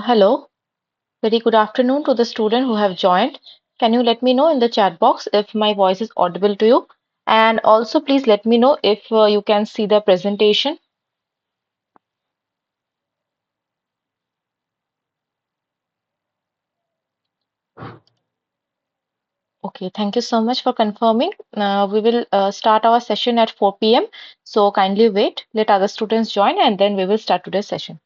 Hello, very good afternoon to the student who have joined. Can you let me know in the chat box if my voice is audible to you? And also please let me know if you can see the presentation. Okay, thank you so much for confirming. We will start our session at 4 p.m. So kindly wait, let other students join and then we will start today's session.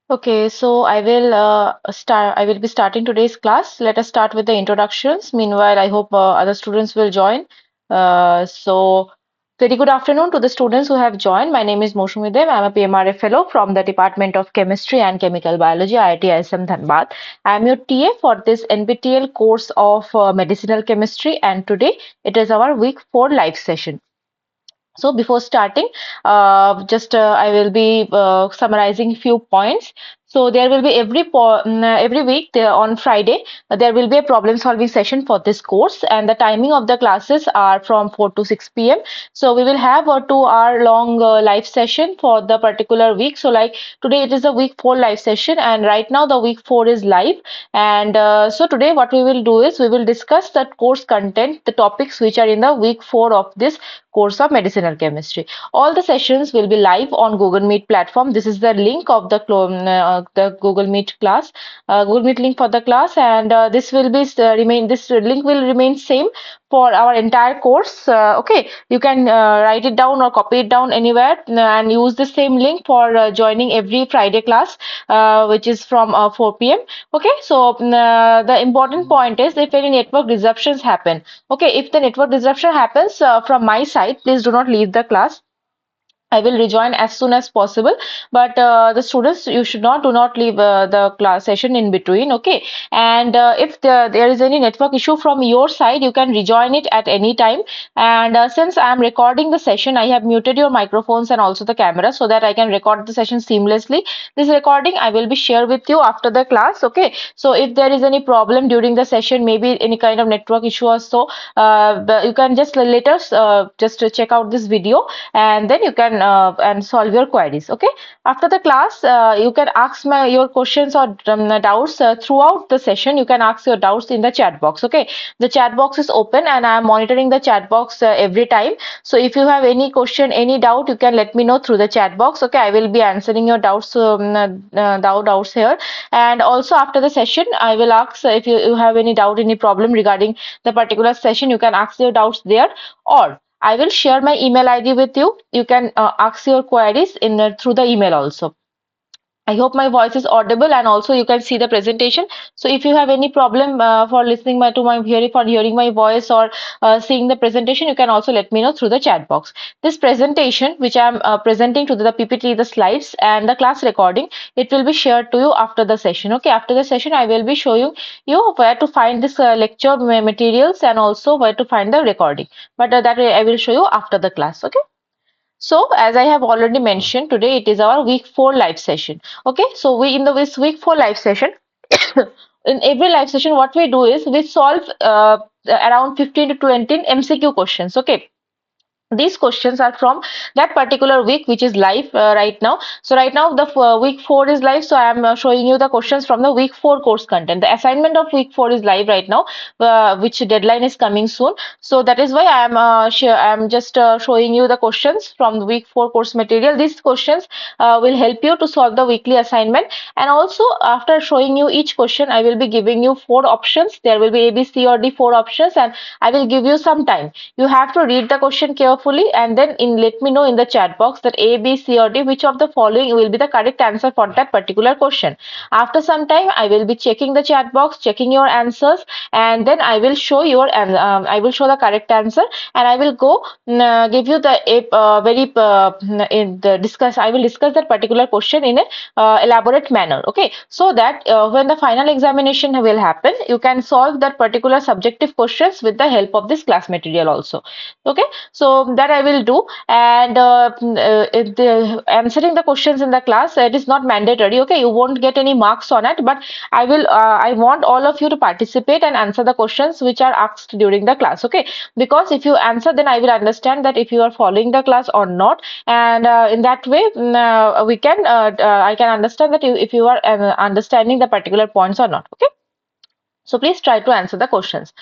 Okay, so I will be starting today's class. Let us start with the introductions. Meanwhile, I hope other students will join. Very good afternoon to the students who have joined. My name is Mousumi Deb. I'm a PMRF fellow from the Department of Chemistry and Chemical Biology, IIT ISM Dhanbad. I'm your TA for this NPTEL course of Medicinal Chemistry, and today it is our week 4 live session. So before starting, just I will be summarizing few points. So there will be every week on Friday there will be a problem solving session for this course, and the timing of the classes are from 4 to 6 p.m. So we will have a 2 hour long live session for the particular week. So like today it is a week 4 live session, and right now the week 4 is live. And so today what we will do is we will discuss the course content, the topics which are in the week 4 of this course of medicinal chemistry. All the sessions will be live on Google Meet platform. This is the link of the Google Meet class, Google Meet link for the class, and this will be remain. This link will remain same for our entire course. Okay, you can write it down or copy it down anywhere and use the same link for joining every Friday class, which is from 4 p.m. Okay, so the important point is if any network disruptions happen. Okay, if the network disruption happens from my side, please do not leave the class. I will rejoin as soon as possible. But the students, you should not do not leave the class session in between. Okay, and if there is any network issue from your side, you can rejoin it at any time. And since I am recording the session, I have muted your microphones and also the camera so that I can record the session seamlessly. This recording I will be share with you after the class. Okay, so if there is any problem during the session, maybe any kind of network issue or so, you can just let us just check out this video, and then you can and solve your queries. Okay, after the class you can ask your questions or doubts throughout the session. You can ask your doubts in the chat box. Okay, the chat box is open and I am monitoring the chat box every time. So if you have any question, any doubt, you can let me know through the chat box. Okay, I will be answering your doubts, doubts here. And also after the session I will ask if you have any doubt, any problem regarding the particular session, you can ask your doubts there, or I will share my email ID with you. You can ask your queries in through the email also. I hope my voice is audible, and also you can see the presentation. So if you have any problem for listening to my hearing my voice or seeing the presentation, you can also let me know through the chat box. This presentation, which I am presenting to the PPT, the slides and the class recording, it will be shared to you after the session. Okay, after the session, I will be showing you where to find this lecture materials and also where to find the recording. But that I will show you after the class. Okay. So, as I have already mentioned, today it is our week 4 live session. Okay, so we in this week 4 live session, in every live session, what we do is we solve around 15 to 20 MCQ questions. Okay, these questions are from that particular week which is live right now. So right now the week 4 is live, so I am showing you the questions from the week 4 course content. The assignment of week 4 is live right now, which deadline is coming soon. So that is why I am just showing you the questions from the week 4 course material. These questions will help you to solve the weekly assignment. And also after showing you each question, I will be giving you 4 options. There will be A, B, C or D 4 options, and I will give you some time. You have to read the question carefully and then let me know in the chat box that A, B, C or D, which of the following will be the correct answer for that particular question. After some time, I will be checking the chat box, checking your answers, and then I will show I will show the correct answer, and I will go give you the very in the discuss. I will discuss that particular question in a elaborate manner. Okay, so that when the final examination will happen, you can solve that particular subjective questions with the help of this class material also. Okay, so that I will do. And answering the questions in the class, it is not mandatory. Okay, you won't get any marks on it, but I want all of you to participate and answer the questions which are asked during the class. Okay, because if you answer, then I will understand that if you are following the class or not, and in that way we can I can understand that if you are understanding the particular points or not. Okay, so please try to answer the questions.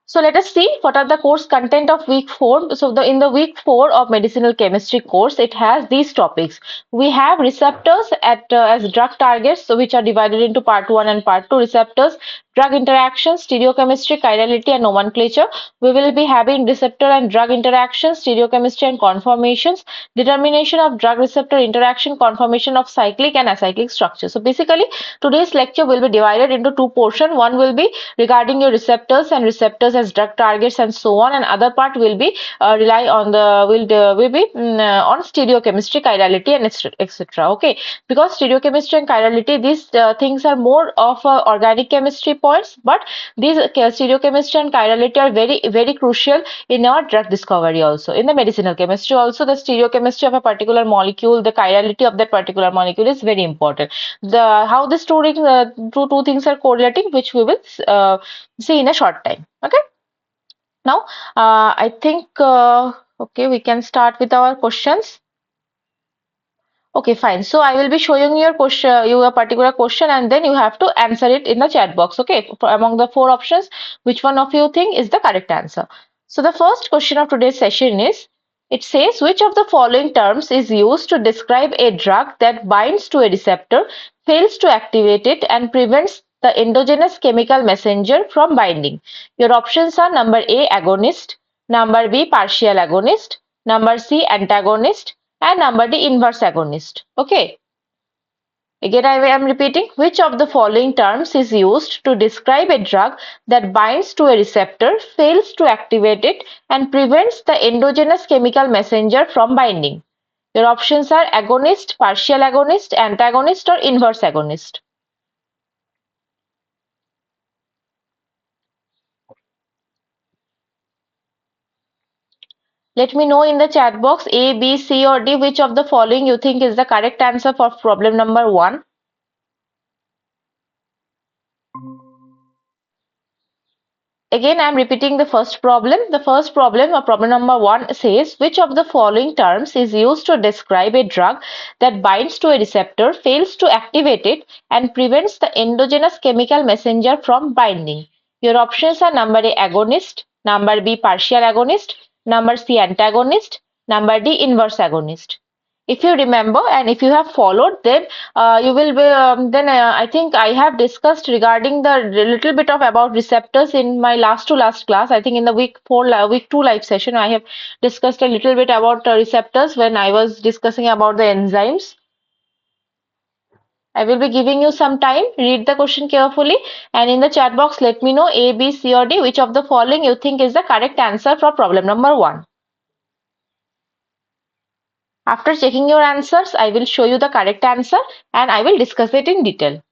So let us see what are the course content of week 4. So in the week 4 of medicinal chemistry course, it has these topics. We have receptors as drug targets, so which are divided into part 1 and part 2. Receptors, drug interactions, stereochemistry, chirality and nomenclature. We will be having receptor and drug interactions, stereochemistry and conformations, determination of drug receptor interaction, conformation of cyclic and acyclic structure. So basically today's lecture will be divided into two portions. One will be regarding your receptors and receptors as drug targets and so on, and other part will be rely on the will be on stereochemistry, chirality and etc. Okay, because stereochemistry and chirality, these things are more of organic chemistry points, but these stereochemistry and chirality are very crucial in our drug discovery, also in the medicinal chemistry. Also the stereochemistry of a particular molecule, the chirality of that particular molecule is very important. The how the two things are correlating, which we will see in a short time. Okay, now I think okay, we can start with our questions. Okay, fine. So I will be showing your question, you a particular question, and then you have to answer it in the chat box. Okay, among the four options, which one of you think is the correct answer? So the first question of today's session is, it says which of the following terms is used to describe a drug that binds to a receptor, fails to activate it, and prevents the endogenous chemical messenger from binding? Your options are number A, agonist, number B, partial agonist, number C, antagonist, and number D, inverse agonist. Okay. Again, I am repeating, which of the following terms is used to describe a drug that binds to a receptor, fails to activate it, and prevents the endogenous chemical messenger from binding? Your options are agonist, partial agonist, antagonist, or inverse agonist. Let me know in the chat box A, B, C, or D which of the following you think is the correct answer for problem number 1. Again, I am repeating the first problem. The first problem, or problem number 1, says which of the following terms is used to describe a drug that binds to a receptor, fails to activate it, and prevents the endogenous chemical messenger from binding? Your options are number A, agonist, number B, partial agonist, number C, antagonist, number D, inverse agonist. If you remember and if you have followed, then you will be then I think I have discussed regarding the little bit of about receptors in my last to last class. I think in the week 2 live session I have discussed a little bit about receptors when I was discussing about the enzymes. I will be giving you some time. Read the question carefully, and in the chat box let me know A, B, C, or D which of the following you think is the correct answer for problem number 1. After checking your answers, I will show you the correct answer and I will discuss it in detail.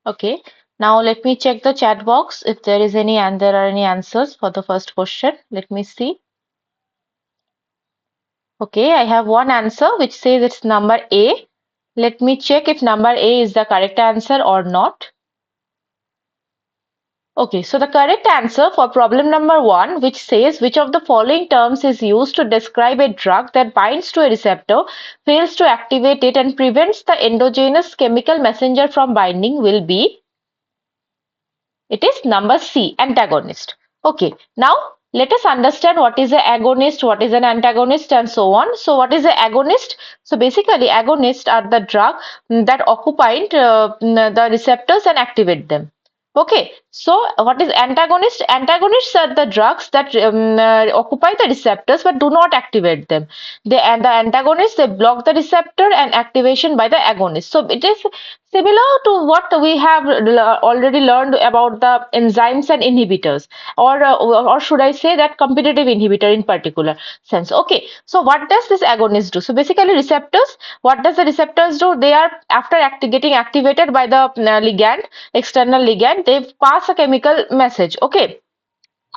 Okay, now let me check the chat box if there is any and there are any answers for the first question. Let me see. Okay, I have one answer which says it's number A. Let me check if number A is the correct answer or not. Okay, so the correct answer for problem number one, which says which of the following terms is used to describe a drug that binds to a receptor, fails to activate it, and prevents the endogenous chemical messenger from binding, will be, it is number C, antagonist. Okay, now let us understand what is an agonist, what is an antagonist, and so on. So, what is an agonist? So, basically, agonists are the drug that occupy the receptors and activate them. Okay, so what is antagonist? Antagonists are the drugs that occupy the receptors but do not activate them. The antagonists, they block the receptor and activation by the agonist. So it is similar to what we have already learned about the enzymes and inhibitors, or should I say that competitive inhibitor in particular sense. Okay, so what does this agonist do? So basically, receptors. What does the receptors do? They are after getting activated by the ligand, external ligand, they pass a chemical message. Okay,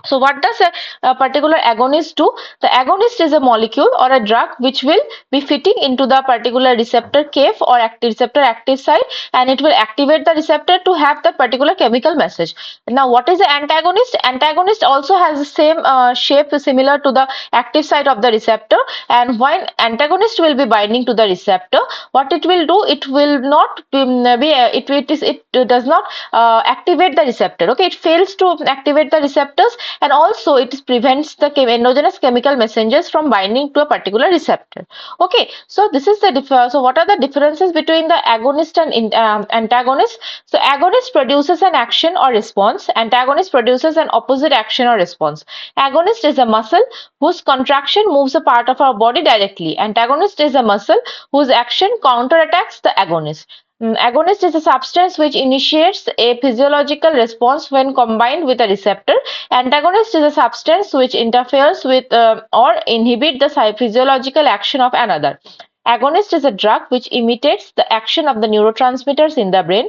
so what does a particular agonist do? The agonist is a molecule or a drug which will be fitting into the particular receptor cave or receptor active site, and it will activate the receptor to have the particular chemical message. Now what is the antagonist? Antagonist also has the same shape similar to the active site of the receptor, and when antagonist will be binding to the receptor, what it will do, it will not it does not activate the receptor. Okay, it fails to activate the receptors, and also it prevents the endogenous chemical messengers from binding to a particular receptor. Okay, so this is the so what are the differences between the agonist and antagonist? So agonist produces an action or response, antagonist produces an opposite action or response. Agonist is a muscle whose contraction moves a part of our body directly. Antagonist is a muscle whose action counterattacks the agonist. Agonist is a substance which initiates a physiological response when combined with a receptor. Antagonist is a substance which interferes with or inhibits the physiological action of another. Agonist is a drug which imitates the action of the neurotransmitters in the brain.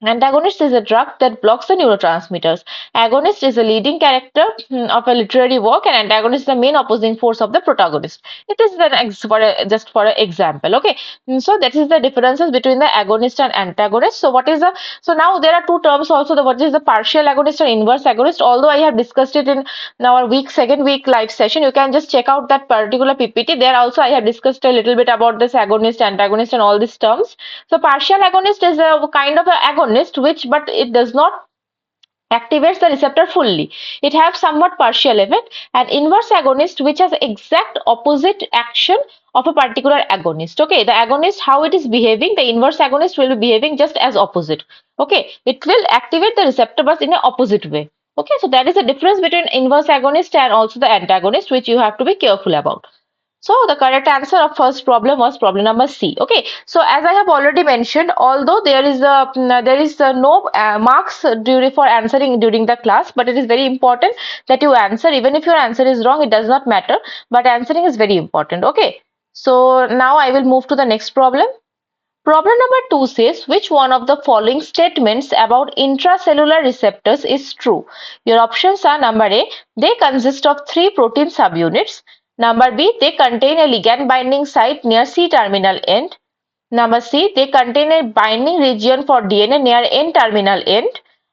Antagonist is a drug that blocks the neurotransmitters. Agonist is a leading character of a literary work, and antagonist is the main opposing force of the protagonist. It is just for an example. Okay, so that is the differences between the agonist and antagonist. So what is the now there are two terms also. What is the partial agonist and inverse agonist? Although I have discussed it in our second week live session, you can just check out that particular PPT. There also I have discussed a little bit about this agonist, antagonist, and all these terms. So partial agonist is a kind of an agonist which, but it does not activates the receptor fully. It has somewhat partial effect. And inverse agonist which has exact opposite action of a particular agonist. Okay, the agonist, how it is behaving, the inverse agonist will be behaving just as opposite. Okay, it will activate the receptor but in an opposite way. Okay, so that is the difference between inverse agonist and also the antagonist, which you have to be careful about. So the correct answer of first problem was problem number C. Okay. So as I have already mentioned, although there is no marks during for answering during the class, but it is very important that you answer. Even if your answer is wrong, it does not matter. But answering is very important. Okay. So now I will move to the next problem. Problem number 2 says which one of the following statements about intracellular receptors is true? Your options are number A, they consist of 3 protein subunits. Number B, they contain a ligand binding site near C-terminal end. Number C, they contain a binding region for DNA near N-terminal end.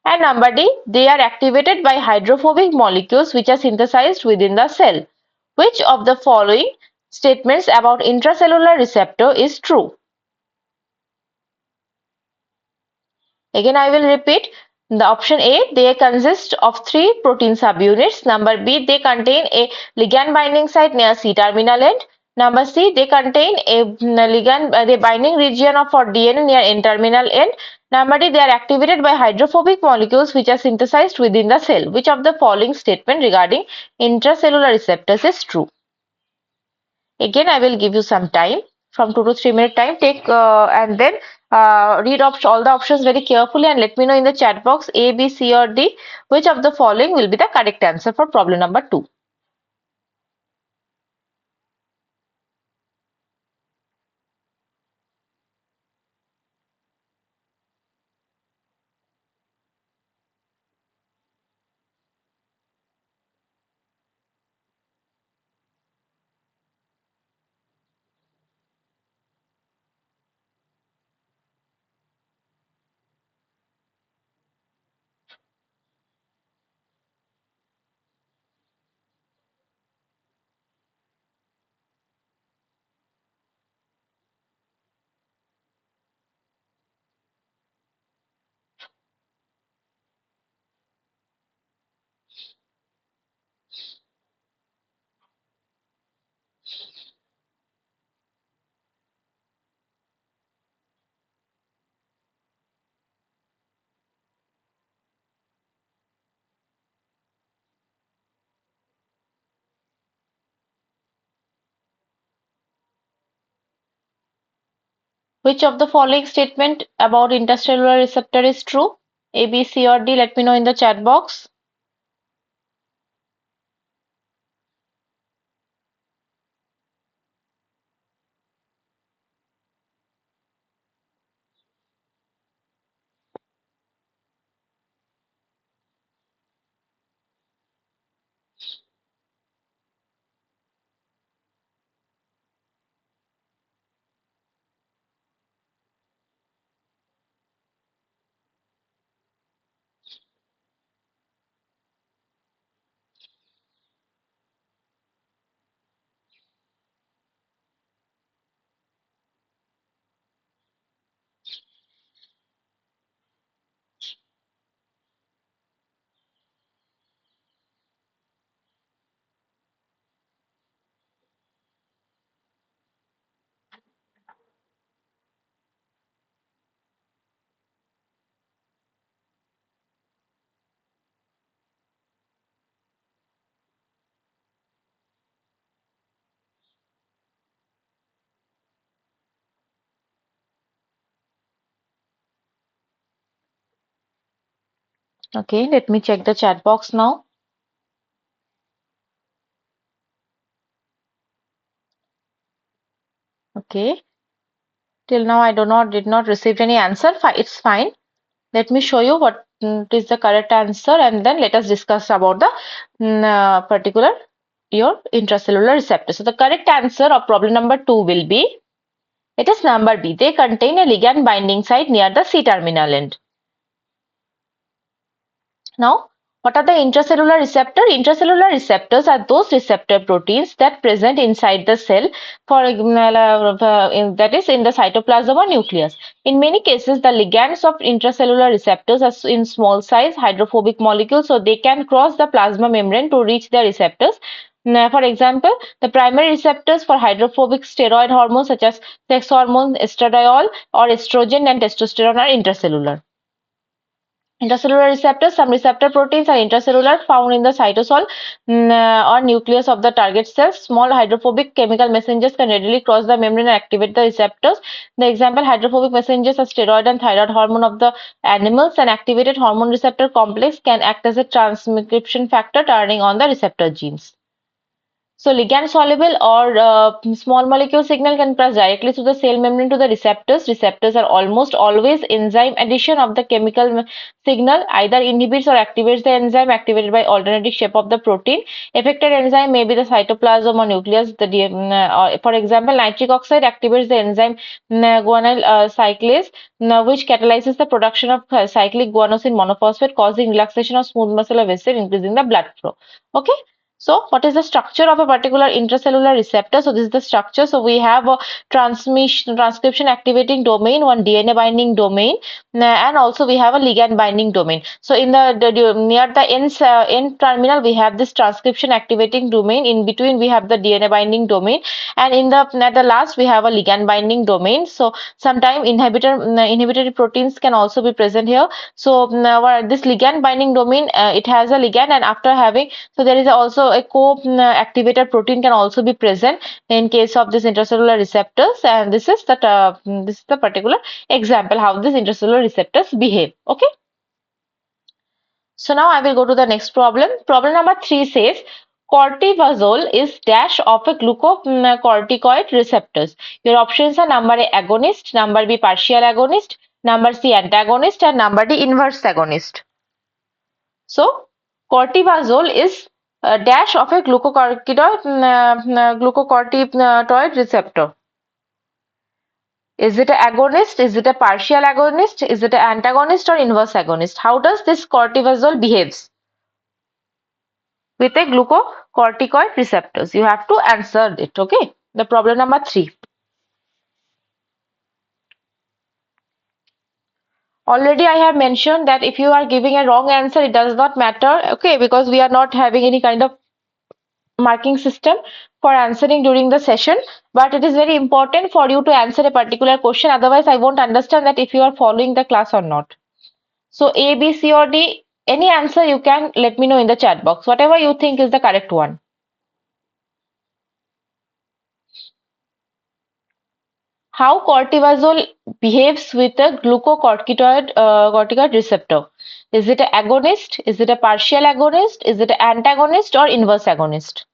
And number D, they are activated by hydrophobic molecules which are synthesized within the cell. Which of the following statements about intracellular receptor is true? Again, I will repeat. The option A, they consist of 3 protein subunits. Number B, they contain a ligand binding site near C-terminal end. Number C, they contain a ligand, the binding region of for DNA near N-terminal end. Number D, they are activated by hydrophobic molecules which are synthesized within the cell. Which of the following statement regarding intracellular receptors is true? Again, I will give you some time, from 2 to 3 minute time. Take and then read all the options very carefully and let me know in the chat box A, B, C, or D which of the following will be the correct answer for problem number 2. Which of the following statement about intercellular receptor is true? A, B, C, or D? Let me know in the chat box. Okay, let me check the chat box now. Okay, till now I did not receive any answer. It's fine. Let me show you what is the correct answer, and then let us discuss about the particular your intracellular receptor. So the correct answer of problem number 2 will be, it is number B. They contain a ligand binding site near the C terminal end. Now, what are the intracellular receptors? Intracellular receptors are those receptor proteins that present inside the cell, that is in the cytoplasm or nucleus. In many cases, the ligands of intracellular receptors are in small size hydrophobic molecules, so they can cross the plasma membrane to reach the receptors. Now, for example, the primary receptors for hydrophobic steroid hormones such as sex hormone, estradiol, or estrogen and testosterone are intracellular. Intracellular receptors. Some receptor proteins are intracellular, found in the cytosol or nucleus of the target cells. Small hydrophobic chemical messengers can readily cross the membrane and activate the receptors. The example hydrophobic messengers are steroid and thyroid hormone of the animals. An activated hormone receptor complex can act as a transcription factor, turning on the receptor genes. So ligand soluble or small molecule signal can pass directly through the cell membrane to the receptors. Receptors are almost always enzyme addition of the chemical signal, either inhibits or activates the enzyme activated by alternating shape of the protein. Affected enzyme may be the cytoplasm or nucleus. For example, nitric oxide activates the enzyme guanyl cyclase, which catalyzes the production of cyclic guanosine monophosphate, causing relaxation of smooth muscle or vessel, increasing the blood flow. Okay. So, what is the structure of a particular intracellular receptor? So, this is the structure. So, we have a transcription activating domain, one DNA binding domain, and also we have a ligand binding domain. So, in near the end terminal, we have this transcription activating domain. In between, we have the DNA binding domain, and at the last, we have a ligand binding domain. So, sometimes inhibitory proteins can also be present here. So, this ligand binding domain, it has a ligand, and after having, so there is also a co-activator protein can also be present in case of this intracellular receptors, and this is the particular example how these intracellular receptors behave. Okay. So now I will go to the next problem. Problem number 3 says cortisol is dash of a glucocorticoid receptors. Your options are number A agonist, number B partial agonist, number C antagonist, and number D inverse agonist. So cortisol is a dash of a glucocorticoid receptor. Is it an agonist? Is it a partial agonist? Is it an antagonist or inverse agonist? How does this cortisol behaves with a glucocorticoid receptors? You have to answer it. Okay. The problem number 3. Already I have mentioned that if you are giving a wrong answer, it does not matter. Okay, because we are not having any kind of marking system for answering during the session, but it is very important for you to answer a particular question, otherwise I won't understand that if you are following the class or not. So A, B, C or D, any answer you can let me know in the chat box, whatever you think is the correct one. how cortisol behaves with a glucocorticoid receptor. Is it an agonist? Is it a partial agonist? Is it an antagonist or inverse agonist?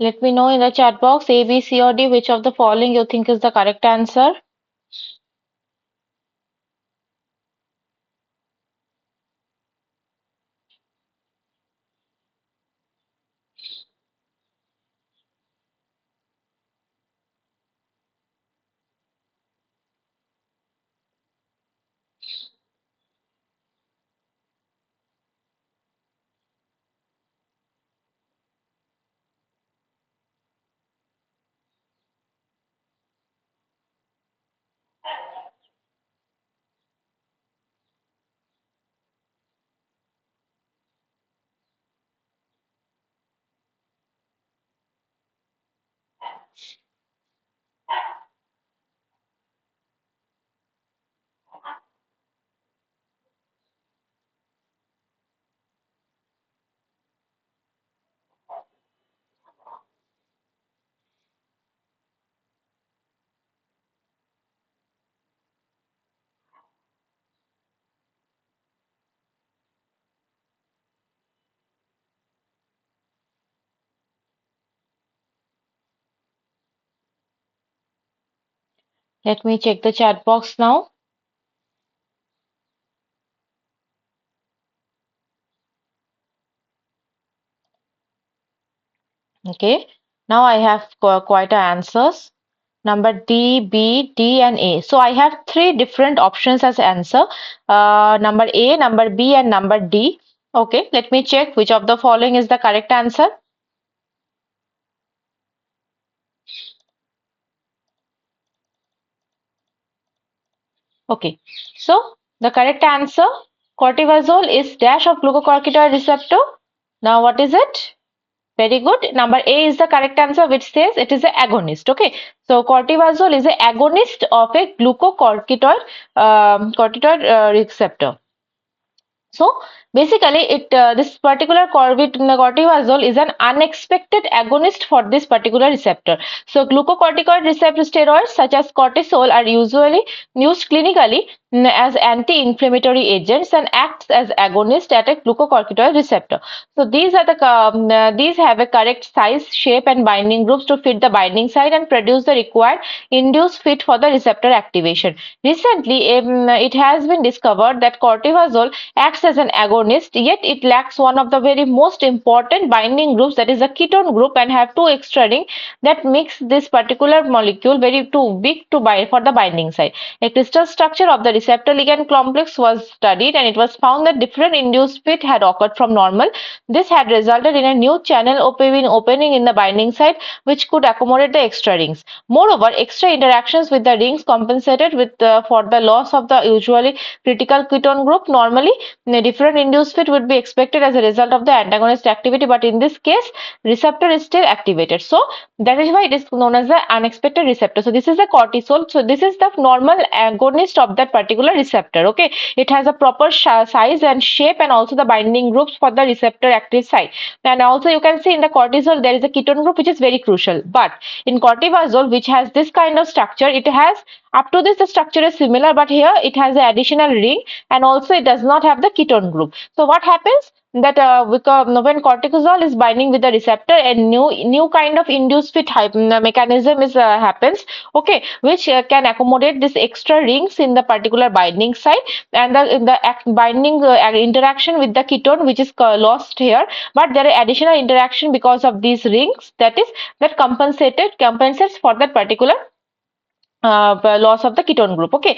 Let me know in the chat box A, B, C or D which of the following you think is the correct answer. Let me check the chat box now. Okay, now I have quite a answers. Number D, B, D, and A. So I have three different options as answer. Number A, number B, and number D. Okay, let me check which of the following is the correct answer. Okay, so the correct answer, cortisol is dash of glucocorticoid receptor. Now what is it? Very good. Number A is the correct answer, which says it is an agonist. Okay, so cortisol is an agonist of a glucocorticoid receptor. So basically, this particular cortisol is an unexpected agonist for this particular receptor. So glucocorticoid receptor steroids such as cortisol are usually used clinically as anti-inflammatory agents and acts as agonist at a glucocorticoid receptor. So these have a correct size, shape, and binding groups to fit the binding site and produce the required induced fit for the receptor activation. Recently, it has been discovered that cortisol acts as an agonist, yet it lacks one of the very most important binding groups, that is a ketone group, and have two extra rings that makes this particular molecule very too big to bind for the binding site. A crystal structure of the receptor ligand complex was studied, and it was found that different induced fit had occurred from normal. This had resulted in a new channel opening in the binding site, which could accommodate the extra rings. Moreover, extra interactions with the rings compensated for the loss of the usually critical ketone group. Normally, a different induced fit would be expected as a result of the antagonist activity, but in this case, receptor is still activated. So that is why it is known as the unexpected receptor. So this is the cortisol. So this is the normal agonist of that particular receptor. Okay, it has a proper size and shape, and also the binding groups for the receptor active site. And also you can see in the cortisol there is a ketone group which is very crucial. But in cortisol, which has this kind of structure, it has up to this the structure is similar, but here it has an additional ring, and also it does not have the ketone group. So what happens that when cortisol is binding with the receptor, a new kind of induced fit mechanism is happens. Okay, which can accommodate this extra rings in the particular binding site, and the binding interaction with the ketone which is lost here, but there are additional interaction because of these rings, that is that compensates for that particular loss of the ketone group. Okay,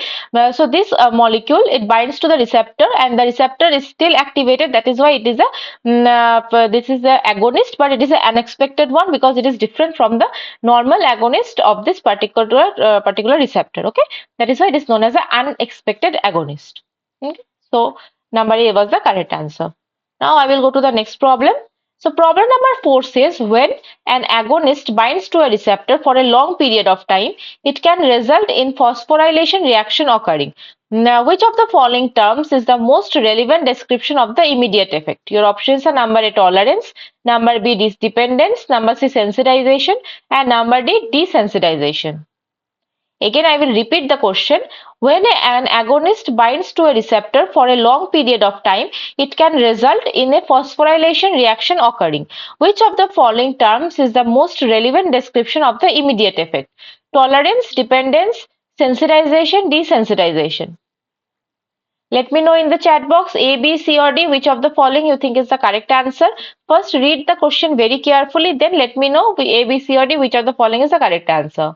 so this molecule, it binds to the receptor, and the receptor is still activated. That is why it is a this is a agonist, but it is an unexpected one because it is different from the normal agonist of this particular receptor. Okay, that is why it is known as an unexpected agonist. Okay, so number A was the correct answer. Now I will go to the next problem. So problem number 4 says, when an agonist binds to a receptor for a long period of time, it can result in phosphorylation reaction occurring. Now, which of the following terms is the most relevant description of the immediate effect? Your options are number A, tolerance, number B, dependence, number C, sensitization, and number D, desensitization. Again, I will repeat the question. When an agonist binds to a receptor for a long period of time, it can result in a phosphorylation reaction occurring. Which of the following terms is the most relevant description of the immediate effect? Tolerance, dependence, sensitization, desensitization. Let me know in the chat box A, B, C or D which of the following you think is the correct answer. First read the question very carefully, then let me know A, B, C or D which of the following is the correct answer.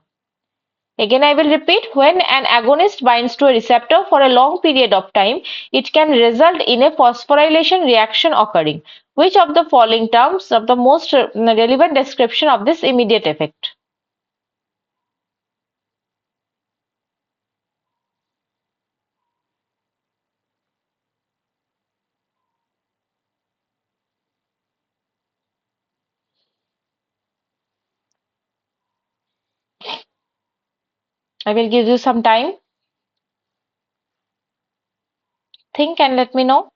Again, I will repeat, when an agonist binds to a receptor for a long period of time, it can result in a phosphorylation reaction occurring. Which of the following terms of the most relevant description of this immediate effect? I will give you some time. Think and let me know.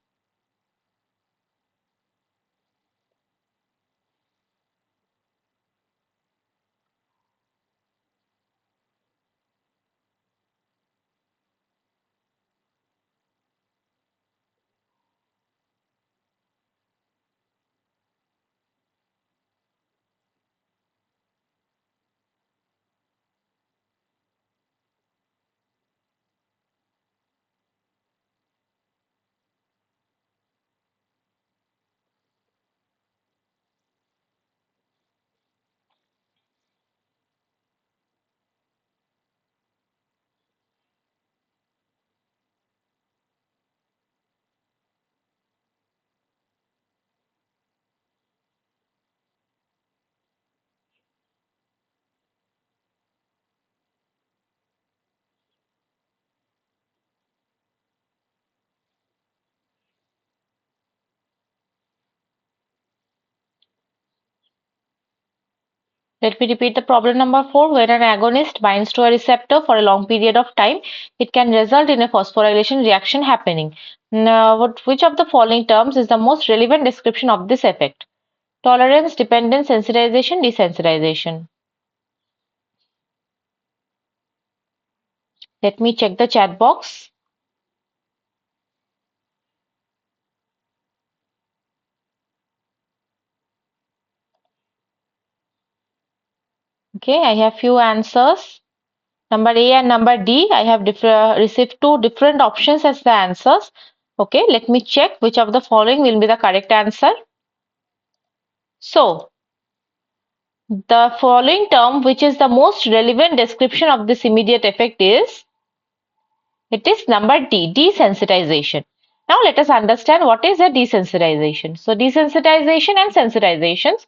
Let me repeat the problem number 4. When an agonist binds to a receptor for a long period of time, it can result in a phosphorylation reaction happening. Now, which of the following terms is the most relevant description of this effect? Tolerance, dependence, sensitization, desensitization. Let me check the chat box. Okay, I have few answers. Number A and number D, I have received two different options as the answers. Okay, let me check which of the following will be the correct answer. So, the following term, which is the most relevant description of this immediate effect is, it is number D, desensitization. Now let us understand what is a desensitization. So desensitization and sensitizations.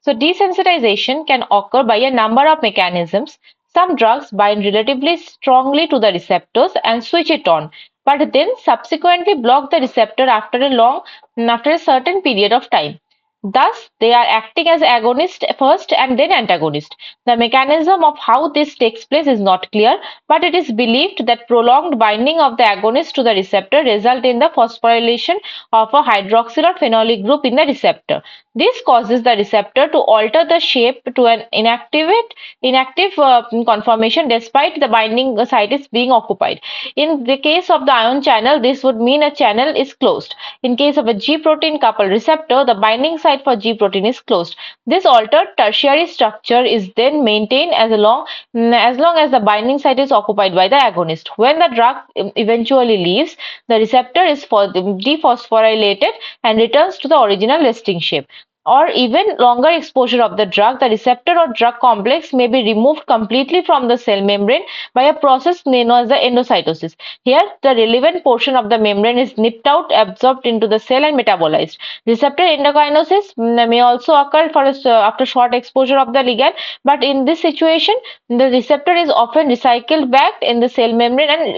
So desensitization can occur by a number of mechanisms. Some drugs bind relatively strongly to the receptors and switch it on, but then subsequently block the receptor after a certain period of time. Thus, they are acting as agonist first and then antagonist. The mechanism of how this takes place is not clear, but it is believed that prolonged binding of the agonist to the receptor result in the phosphorylation of a hydroxyl or phenolic group in the receptor. This causes the receptor to alter the shape to an inactive conformation despite the binding site is being occupied. In the case of the ion channel, this would mean a channel is closed. In case of a G protein coupled receptor, the binding site for G protein is closed. This altered tertiary structure is then maintained as long as the binding site is occupied by the agonist. When the drug eventually leaves, the receptor is dephosphorylated and returns to the original resting shape. or even longer exposure of the drug, the receptor or drug complex may be removed completely from the cell membrane by a process known as the endocytosis. Here, the relevant portion of the membrane is nipped out, absorbed into the cell and metabolized. Receptor endokinosis may also occur after short exposure of the ligand, but in this situation, the receptor is often recycled back in the cell membrane and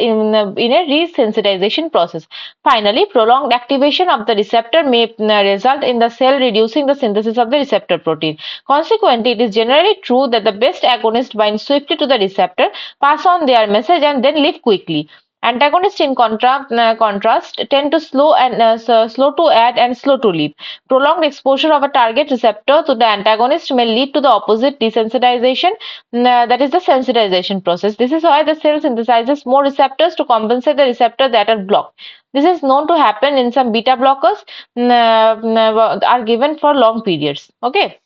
in a resensitization process. Finally, prolonged activation of the receptor may result in the cell reducing the synthesis of the receptor protein. Consequently, it is generally true that the best agonists bind swiftly to the receptor, pass on their message, and then leave quickly. Antagonists, in contrast, tend to slow to add and slow to leave. Prolonged exposure of a target receptor to the antagonist may lead to the opposite desensitization, that is the sensitization process. This is why the cell synthesizes more receptors to compensate the receptor that are blocked. This is known to happen in some beta blockers are given for long periods. Okay.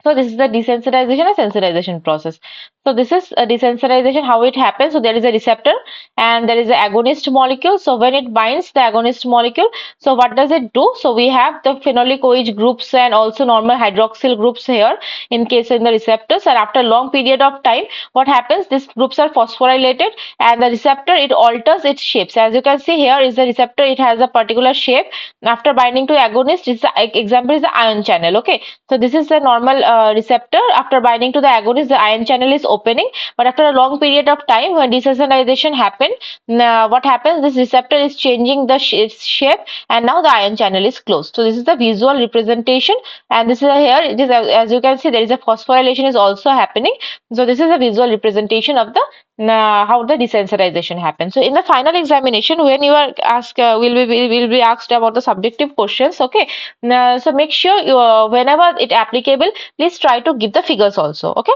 So this is the desensitization and sensitization process. So this is a desensitization, how it happens. So there is a receptor and there is an agonist molecule. So when it binds the agonist molecule, so what does it do? So we have the phenolic OH groups and also normal hydroxyl groups here in case in the receptors, and after a long period of time, what happens? These groups are phosphorylated and the receptor, it alters its shapes. As you can see, here is the receptor, it has a particular shape. After binding to agonist, this example is the ion channel. Okay, so this is the normal receptor. After binding to the agonist, the ion channel is opening, but after a long period of time when desensitization happen, what happens? This receptor is changing the its shape, and now the ion channel is closed. So this is the visual representation, and this is here. It is, as you can see, there is a phosphorylation is also happening. So this is a visual representation of the how the desensitization happens. So in the final examination, when you are asked, will be asked about the subjective questions. Okay, so make sure you, whenever it applicable, please try to give the figures also. Okay,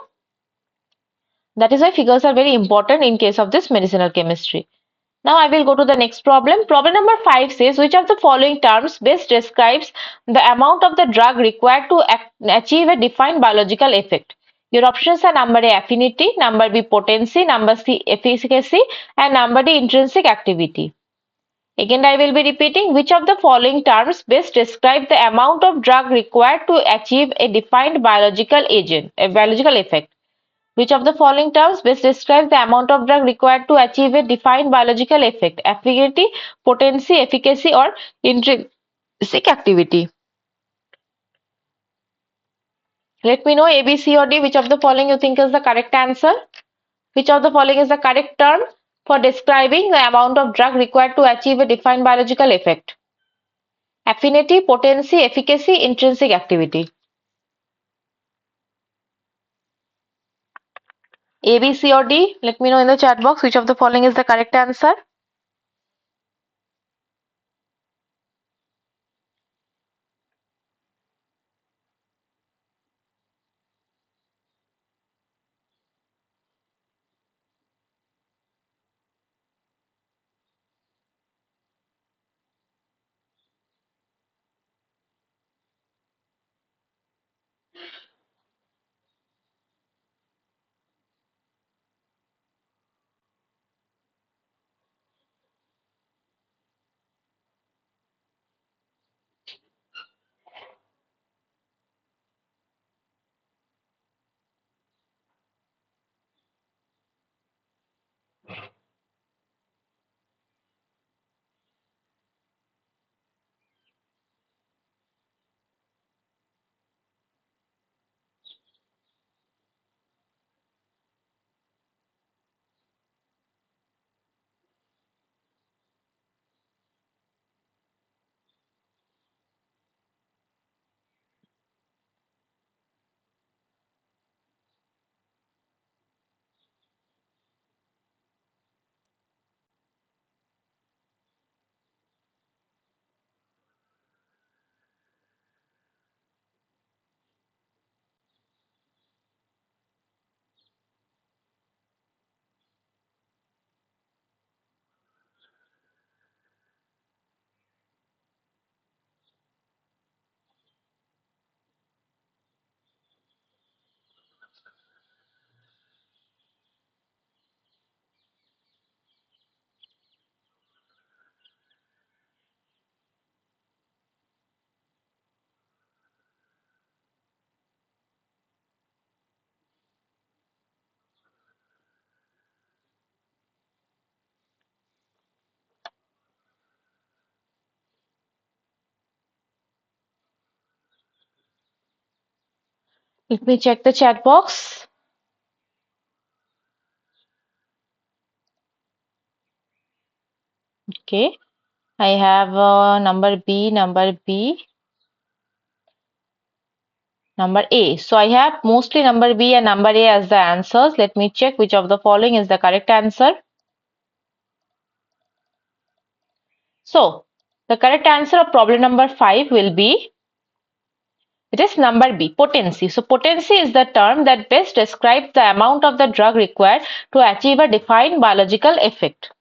that is why figures are very important in case of this medicinal chemistry. Now I will go to the next problem. Problem number 5 says, which of the following terms best describes the amount of the drug required to achieve a defined biological effect? Your options are number A affinity, number B potency, number C efficacy, and number D intrinsic activity. Again, I will be repeating, which of the following terms best describe the amount of drug required to achieve a defined biological agent, a biological effect? Which of the following terms best describes the amount of drug required to achieve a defined biological effect? Affinity, potency, efficacy, or intrinsic activity? Let me know A, B, C, or D. Which of the following you think is the correct answer? Which of the following is the correct term for describing the amount of drug required to achieve a defined biological effect? Affinity, potency, efficacy, intrinsic activity. A, B, C, or D? Let me know in the chat box which of the following is the correct answer. Let me check the chat box. Okay, I have number B, number B, number A. So I have mostly number B and number A as the answers. Let me check which of the following is the correct answer. So the correct answer of problem number 5 will be, it is number B, potency. So potency is the term that best describes the amount of the drug required to achieve a defined biological effect.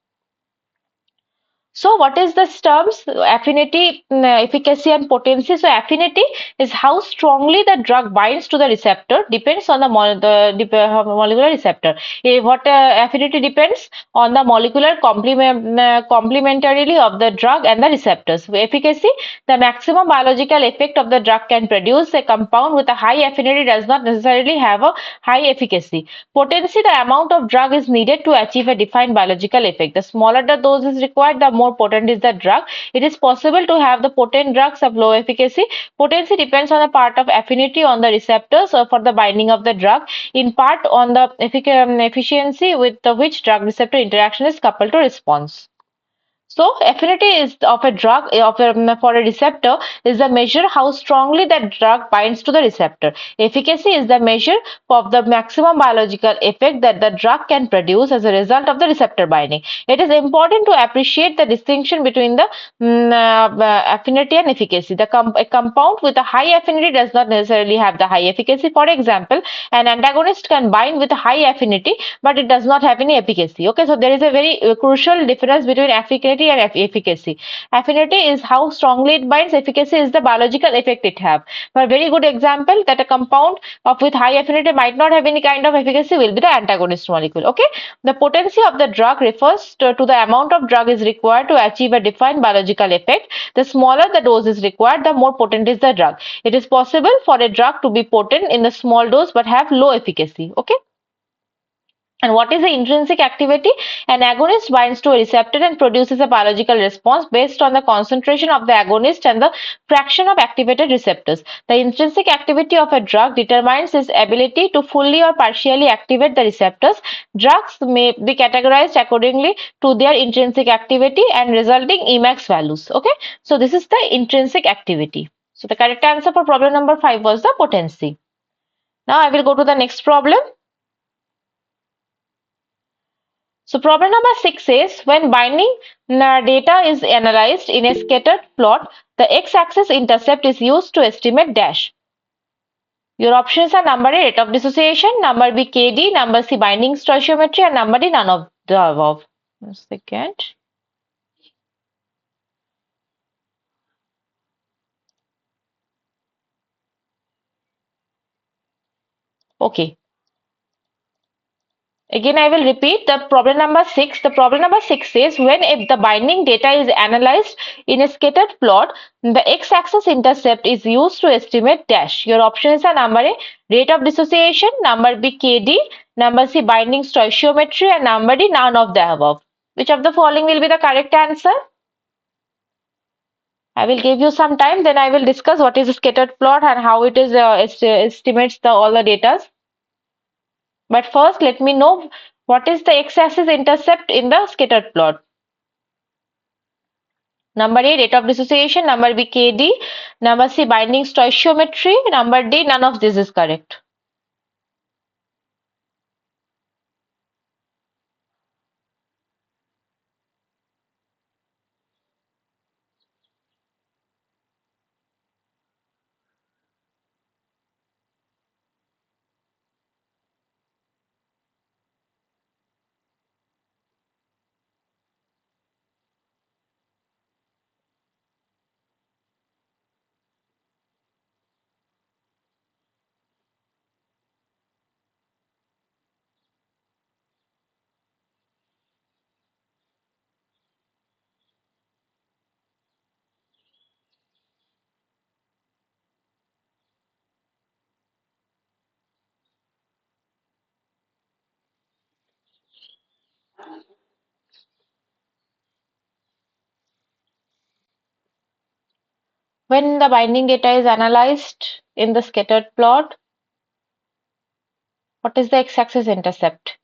So what is this terms? Affinity, efficacy and potency. So affinity is how strongly the drug binds to the receptor, depends on the molecular receptor. What affinity depends on the molecular complementarily of the drug and the receptors. So efficacy, the maximum biological effect of the drug can produce. A compound with a high affinity does not necessarily have a high efficacy. Potency, the amount of drug is needed to achieve a defined biological effect. The smaller the dose is required, the more potent is the drug. It is possible to have the potent drugs of low efficacy. Potency depends on the part of affinity on the receptors for the binding of the drug, in part on the efficiency with which drug receptor interaction is coupled to response. So affinity is of a drug for a receptor is the measure how strongly that drug binds to the receptor. Efficacy is the measure of the maximum biological effect that the drug can produce as a result of the receptor binding. It is important to appreciate the distinction between the affinity and efficacy. A compound with a high affinity does not necessarily have the high efficacy. For example, an antagonist can bind with a high affinity, but it does not have any efficacy. Okay, so there is a very crucial difference between affinity and efficacy. Affinity is how strongly it binds. Efficacy is the biological effect it have. For a very good example, that a compound with high affinity might not have any kind of efficacy will be the antagonist molecule. Okay, the potency of the drug refers to the amount of drug is required to achieve a defined biological effect. The smaller the dose is required, the more potent is the drug. It is possible for a drug to be potent in the small dose but have low efficacy. Okay. And what is the intrinsic activity? An agonist binds to a receptor and produces a biological response based on the concentration of the agonist and the fraction of activated receptors. The intrinsic activity of a drug determines its ability to fully or partially activate the receptors. Drugs may be categorized accordingly to their intrinsic activity and resulting Emax values. Okay, so this is the intrinsic activity. So the correct answer for problem number 5 was the potency. Now I will go to the next problem. So problem number 6 says when binding data is analyzed in a scattered plot, the x-axis intercept is used to estimate dash. Your options are number A, rate of dissociation, number B, KD, number C, binding stoichiometry, and number D, none of the above. A second. Okay. Again, I will repeat the problem number 6. The problem number 6 says when if the binding data is analyzed in a scattered plot, the x-axis intercept is used to estimate dash. Your options are number A, rate of dissociation, number B, KD, number C, binding stoichiometry, and number D, none of the above. Which of the following will be the correct answer? I will give you some time, then I will discuss what is a scattered plot and how it is estimates all the data. But first, let me know what is the x-axis intercept in the scattered plot. Number A, rate of dissociation. Number B, KD. Number C, binding stoichiometry. Number D, none of this is correct. When the binding data is analyzed in the scattered plot, What is the x-axis intercept?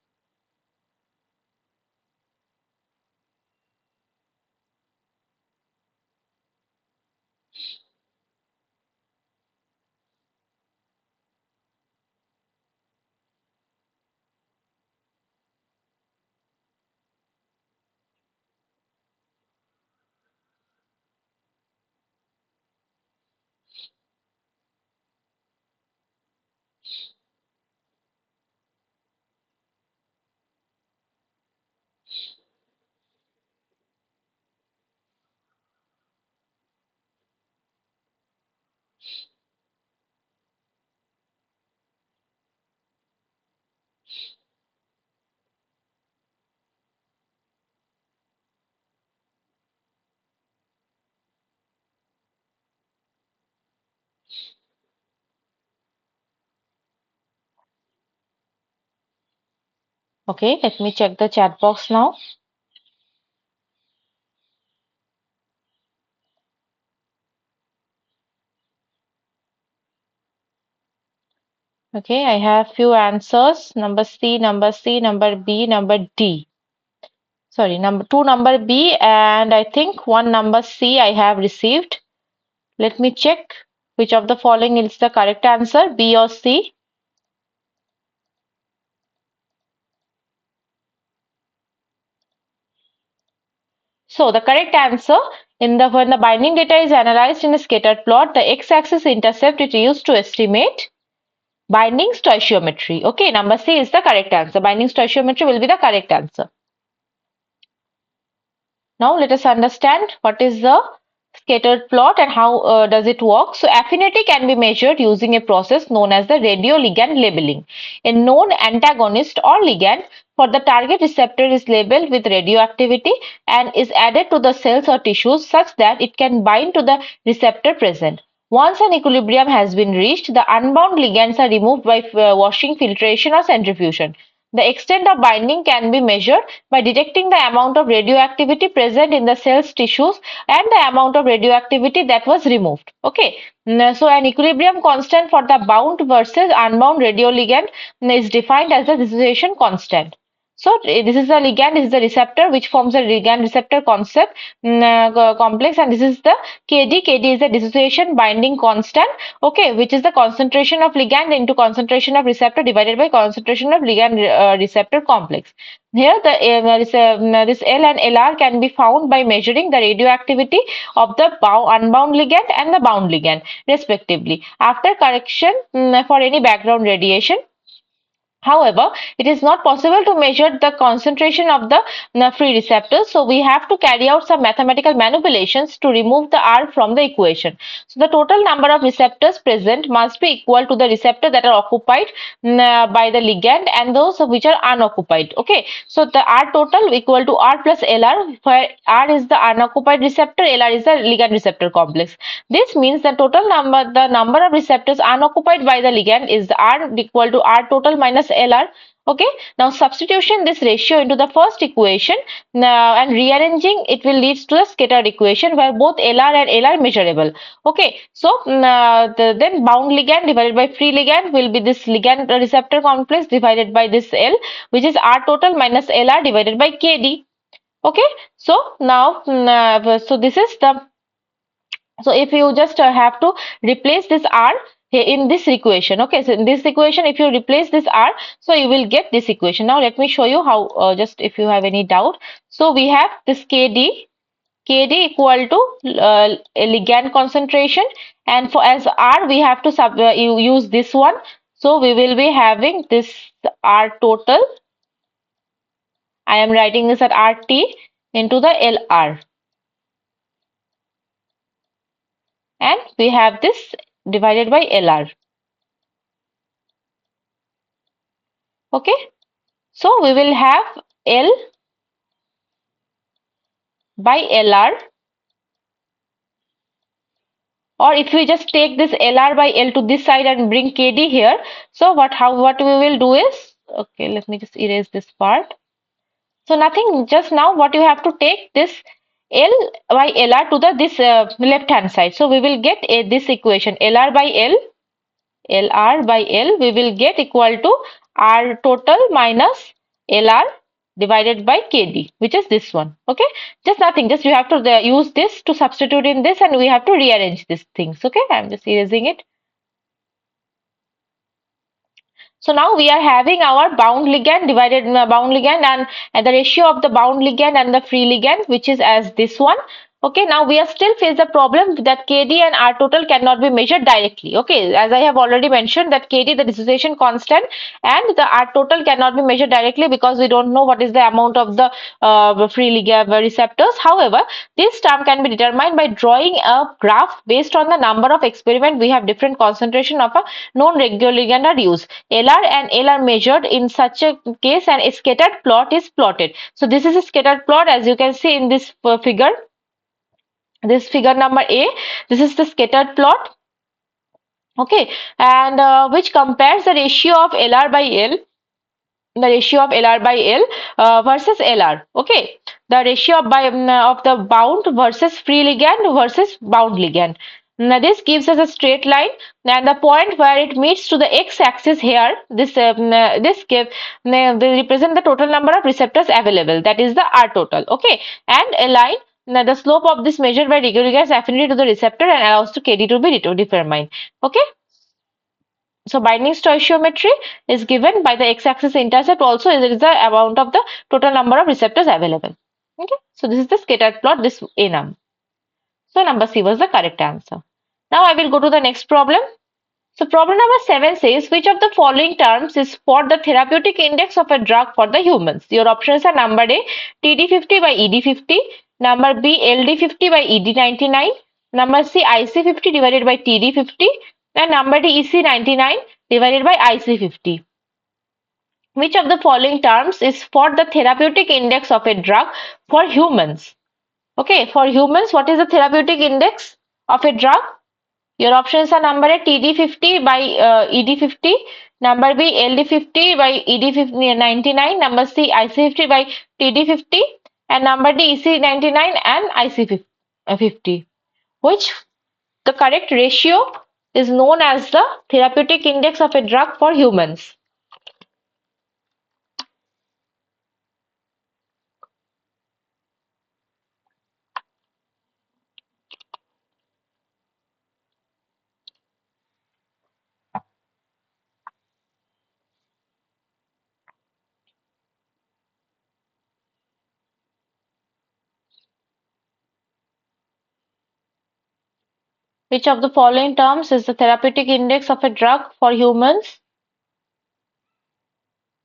Okay, let me check the chat box now. Okay, I have few answers. Number C, number C, number B, number D. Sorry, number two number B, and I think one number C I have received. Let me check which of the following is the correct answer, B or C. So the correct answer when the binding data is analyzed in a scattered plot, the x-axis intercept is used to estimate binding stoichiometry. Okay, number C is the correct answer. Binding stoichiometry will be the correct answer. Now let us understand what is the scattered plot and how does it work. So affinity can be measured using a process known as the radioligand labeling. A known antagonist or ligand for the target receptor is labeled with radioactivity and is added to the cells or tissues such that it can bind to the receptor present. Once an equilibrium has been reached, the unbound ligands are removed by washing, filtration, or centrifugation. The extent of binding can be measured by detecting the amount of radioactivity present in the cell's tissues and the amount of radioactivity that was removed. Okay, so an equilibrium constant for the bound versus unbound radioligand is defined as the dissociation constant. So this is the ligand, this is the receptor which forms a ligand receptor concept complex, and this is the Kd. Kd is the dissociation binding constant, okay, which is the concentration of ligand into concentration of receptor divided by concentration of ligand receptor complex. Here this L and Lr can be found by measuring the radioactivity of the unbound ligand and the bound ligand respectively after correction for any background radiation. However, it is not possible to measure the concentration of the free receptors, so we have to carry out some mathematical manipulations to remove the R from the equation. So the total number of receptors present must be equal to the receptor that are occupied by the ligand and those which are unoccupied. Okay, so the R total equal to R plus LR, where R is the unoccupied receptor, LR is the ligand receptor complex. This means the number of receptors unoccupied by the ligand is R equal to R total minus LR. Okay, now substitution this ratio into the first equation and rearranging it will lead to the scattered equation where both LR and L are measurable. Okay, so then bound ligand divided by free ligand will be this ligand receptor complex divided by this L, which is R total minus LR divided by KD. Okay, so now so this is the so if you just have to replace this R in this equation, okay, so in this equation if you replace this R, so you will get this equation. Now let me show you how, just if you have any doubt. So we have this Kd equal to ligand concentration, and for as R we have to use this one. So we will be having this R total. I am writing this at RT into the LR. And we have this divided by LR. Okay, so we will have L by LR, or if we just take this LR by L to this side and bring KD here, so what we will do is, okay, let me just erase this part. So nothing, just now what you have to take this L by LR to the this left hand side. So we will get this equation LR by L, LR by L we will get equal to R total minus LR divided by KD, which is this one. Okay, just nothing, just you have to use this to substitute in this, and we have to rearrange these things. Okay, I'm just erasing it. So now we are having our bound ligand divided bound ligand and the ratio of the bound ligand and the free ligand, which is as this one. Okay, now we are still face the problem that KD and R total cannot be measured directly. Okay, as I have already mentioned that KD, the dissociation constant, and the R total cannot be measured directly because we don't know what is the amount of the free ligand receptors. However, this term can be determined by drawing a graph based on the number of experiment we have different concentration of a known regular ligand are used. LR and L are measured in such a case and a scattered plot is plotted. So this is a scattered plot as you can see in this figure. This figure number A, this is the scattered plot. Okay, and which compares the ratio of LR by L, the ratio of LR by L versus LR. Okay, the ratio of the bound versus free ligand versus bound ligand. Now this gives us a straight line, and the point where it meets to the x-axis here, this they represent the total number of receptors available. That is the R total. Okay, and a line. Now the slope of this measured by regular affinity to the receptor and allows to KD to be determined. Okay. So binding stoichiometry is given by the x-axis intercept, also it is the amount of the total number of receptors available. Okay, so this is the scattered plot, this A number. So number C was the correct answer. Now I will go to the next problem. So problem number 7 says which of the following terms is for the therapeutic index of a drug for the humans? Your options are number A TD50 by ED50, number B LD50 by ED99, number C IC50 divided by TD50, and number D EC99 divided by IC50. Which of the following terms is for the therapeutic index of a drug for humans? Okay, for humans, what is the therapeutic index of a drug? Your options are number A TD50 by ED50, number B LD50 by ED99, number C IC50 by TD50, and number D EC99 and IC50. Which the correct ratio is known as the therapeutic index of a drug for humans? Which of the following terms is the therapeutic index of a drug for humans?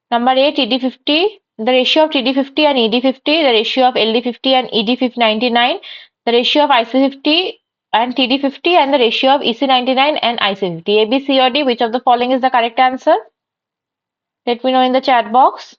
Number A TD50, the ratio of TD50 and ED50, the ratio of LD50 and ED99, the ratio of IC50 and TD50, and the ratio of EC99 and IC50. A, B, C, or D, which of the following is the correct answer? Let me know in the chat box.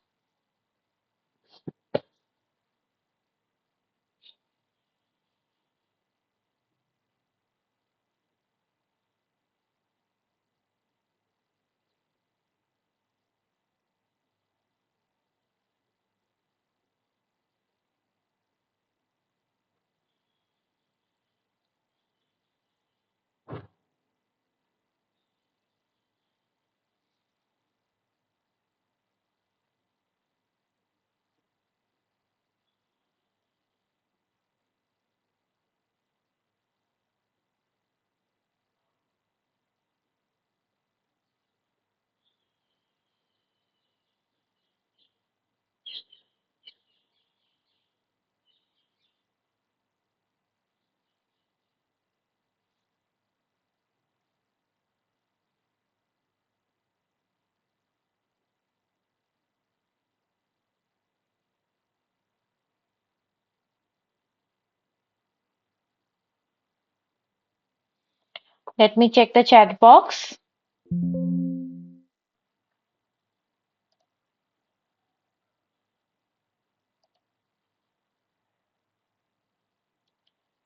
Let me check the chat box.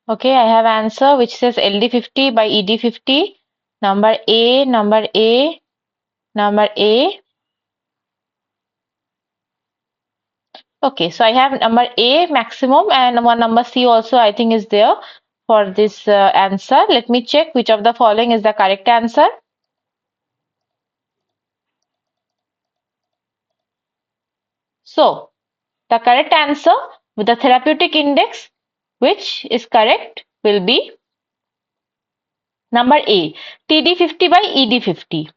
Okay, I have answer which says LD50 by ED50. Number A, number A, number A. Okay, so I have number A maximum and one number C also I think is there for this answer. Let me check which of the following is the correct answer. So the correct answer with the therapeutic index, which is correct, will be number A, TD50 by ED50.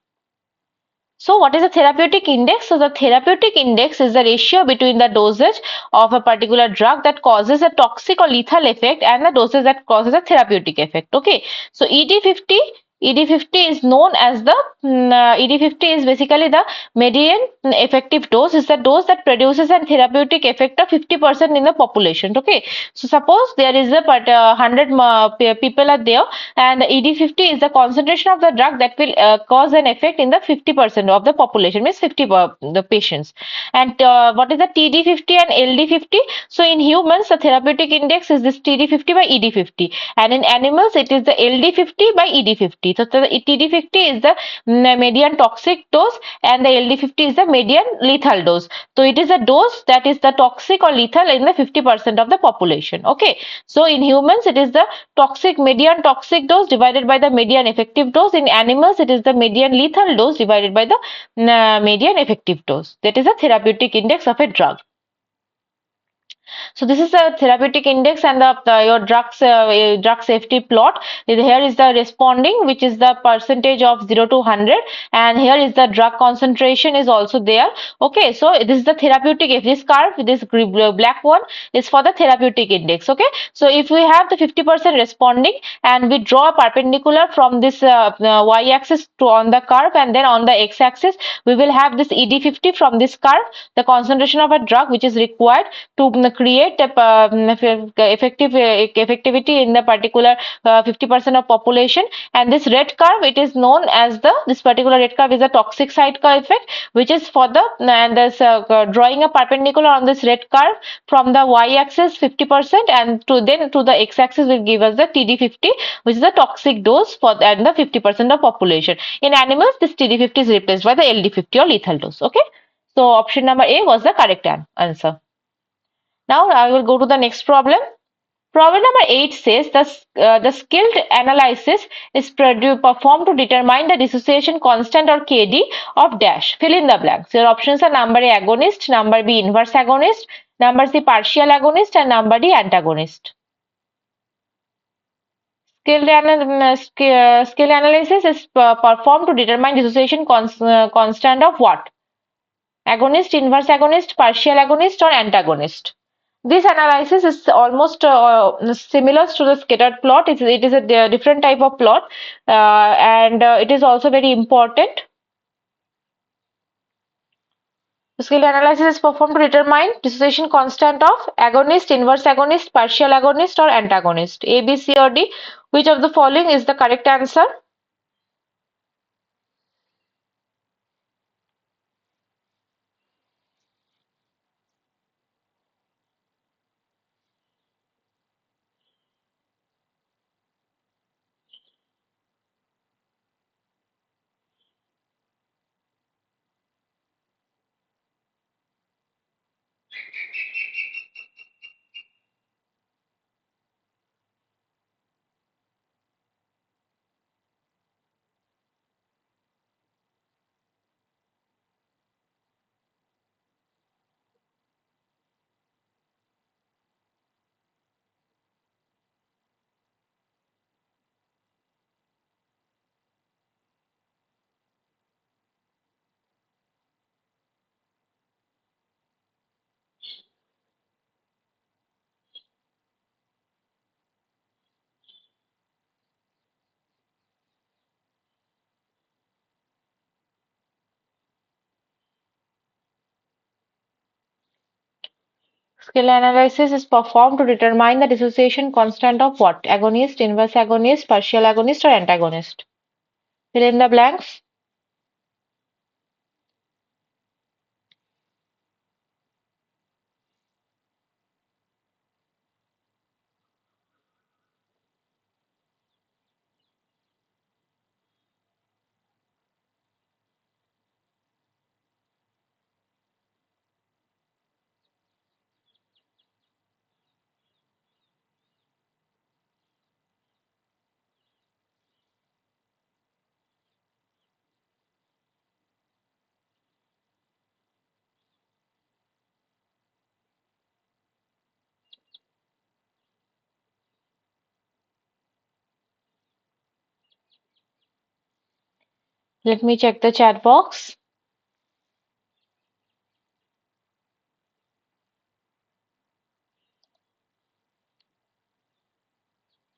So what is the therapeutic index? So the therapeutic index is the ratio between the dosage of a particular drug that causes a toxic or lethal effect and the dosage that causes a therapeutic effect. Okay. So ED50 is known as the ED50 is basically the median effective dose, is the dose that produces a therapeutic effect of 50% in the population. Okay. So suppose there is a 100 people are there, and ED50 is the concentration of the drug that will cause an effect in the 50% of the population, means 50 the patients. And what is the TD50 and LD50? So in humans the therapeutic index is this TD50 by ED50, and in animals it is the LD50 by ED50. So the TD50 is the median toxic dose and the LD50 is the median lethal dose. So it is a dose that is the toxic or lethal in the 50% of the population. Okay. So in humans it is the median toxic dose divided by the median effective dose. In animals it is the median lethal dose divided by the median effective dose. That is a therapeutic index of a drug. So this is the therapeutic index and your drug safety plot. Here is the responding, which is the percentage of 0 to 100, and here is the drug concentration is also there. Okay, so this is the therapeutic. If this curve, this black one is for the therapeutic index. Okay, so if we have the 50% responding and we draw a perpendicular from this y-axis to on the curve, and then on the x-axis we will have this ED50 from this curve, the concentration of a drug which is required to create a effectivity in the particular 50% of population. And this red curve, it is known as this particular red curve is a toxic side curve effect, which is for the and this drawing a perpendicular on this red curve from the y-axis 50% and to the x-axis will give us the TD50, which is the toxic dose for and the 50% of population. In animals, this TD50 is replaced by the LD50 or lethal dose. Okay, so option number A was the correct answer. Now I will go to the next problem. Problem number 8 says the skilled analysis is performed to determine the dissociation constant or KD of dash. Fill in the blanks. Your options are number A agonist, number B inverse agonist, number C partial agonist, and number D antagonist. Skill analysis is performed to determine dissociation constant of what? Agonist, inverse agonist, partial agonist, or antagonist. This analysis is almost similar to the scattered plot. It is a different type of plot, and it is also very important. The skill analysis is performed to determine dissociation constant of agonist, inverse agonist, partial agonist, or antagonist. A, B, C, or D. Which of the following is the correct answer? Skill analysis is performed to determine the dissociation constant of what? Agonist, inverse agonist, partial agonist, or antagonist. Fill in the blanks. Let me check the chat box.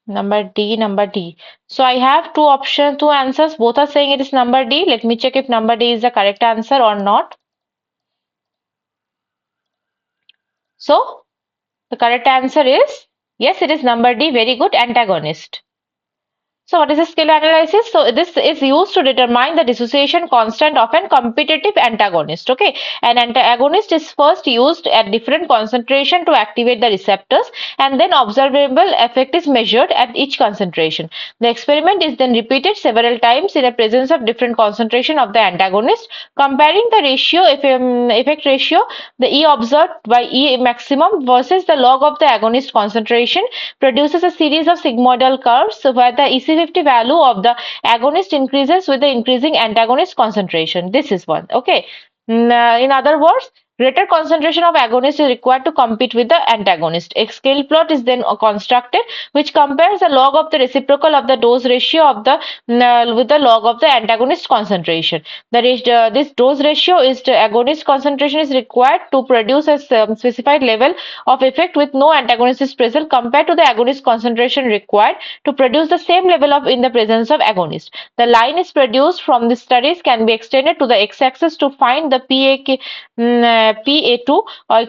Number D, number D. So I have two options, two answers. Both are saying it is number D. Let me check if number D is the correct answer or not. So the correct answer is yes, it is number D. Very good, antagonist. So what is a skill analysis? So this is used to determine the dissociation constant of an competitive antagonist. Okay, an antagonist is first used at different concentration to activate the receptors, and then observable effect is measured at each concentration. The experiment is then repeated several times in the presence of different concentration of the antagonist, comparing the ratio, effect ratio, the E observed by E maximum versus the log of the agonist concentration produces a series of sigmoidal curves where the EC50 value of the agonist increases with the increasing antagonist concentration. This is one. Okay. In other words, greater concentration of agonist is required to compete with the antagonist. A scale plot is then constructed which compares the log of the reciprocal of the dose ratio of the with the log of the antagonist concentration. This dose ratio is the agonist concentration is required to produce a specified level of effect with no antagonist is present compared to the agonist concentration required to produce the same level of in the presence of agonist. The line is produced from the studies can be extended to the x-axis to find the PA2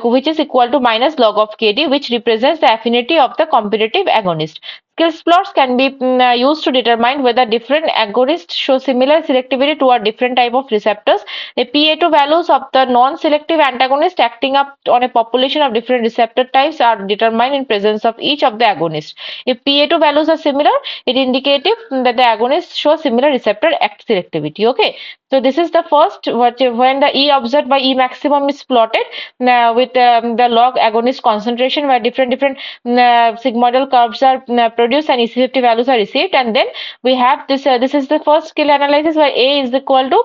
which is equal to minus log of Kd, which represents the affinity of the competitive agonist. Skills plots can be used to determine whether different agonists show similar selectivity toward different type of receptors. The PA2 values of the non-selective antagonist acting up on a population of different receptor types are determined in presence of each of the agonists. If PA2 values are similar, it indicative that the agonists show similar receptor act selectivity. Okay, so this is the first when the E observed by E maximum is plotted with the log agonist concentration where different sigmoidal curves are produced and EC50 values are received, and then we have this. This is the first skill analysis where A is equal to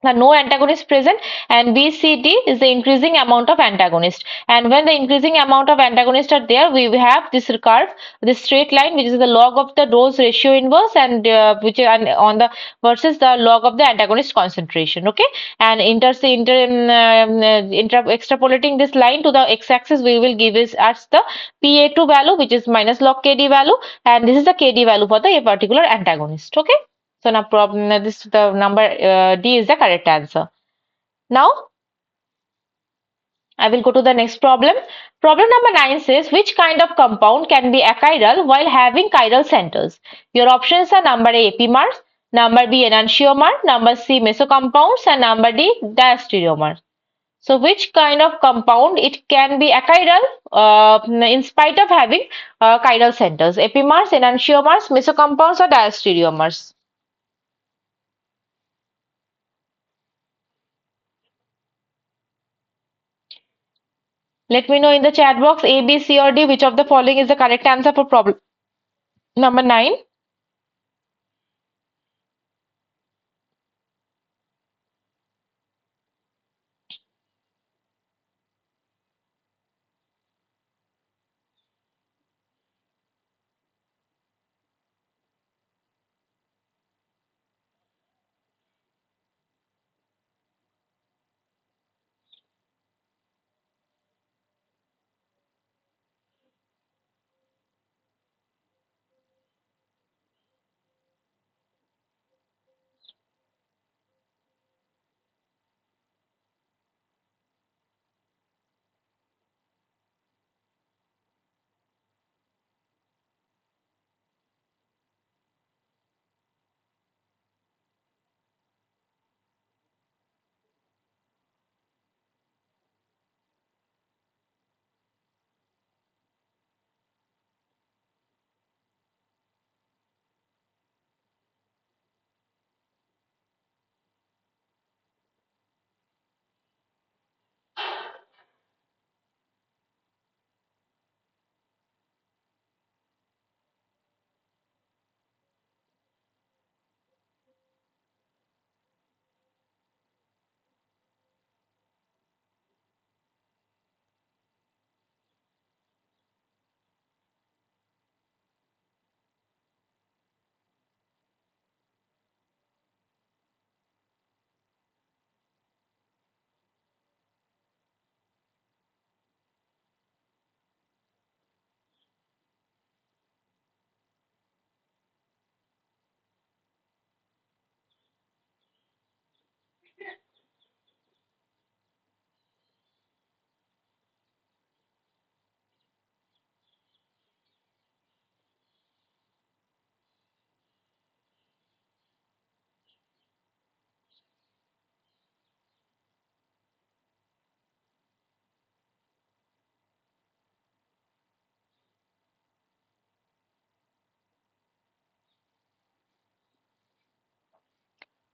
no antagonist present, and BCD is the increasing amount of antagonist, and when the increasing amount of antagonists are there, we have this curve, this straight line, which is the log of the dose ratio inverse, and which is on the versus the log of the antagonist concentration. Okay, and extrapolating this line to the x-axis, we will give us the PA2 value, which is minus log Kd value, and this is the Kd value for the particular antagonist. Okay, so now problem this the number D is the correct answer. Now I will go to the next problem. Problem number 9 says which kind of compound can be achiral while having chiral centers? Your options are number A epimers, number B enantiomer, number C mesocompounds, and number D diastereomers. So which kind of compound it can be achiral in spite of having chiral centers? Epimers, enantiomers, mesocompounds, or diastereomers? Let me know in the chat box A, B, C, or D which of the following is the correct answer for problem number 9.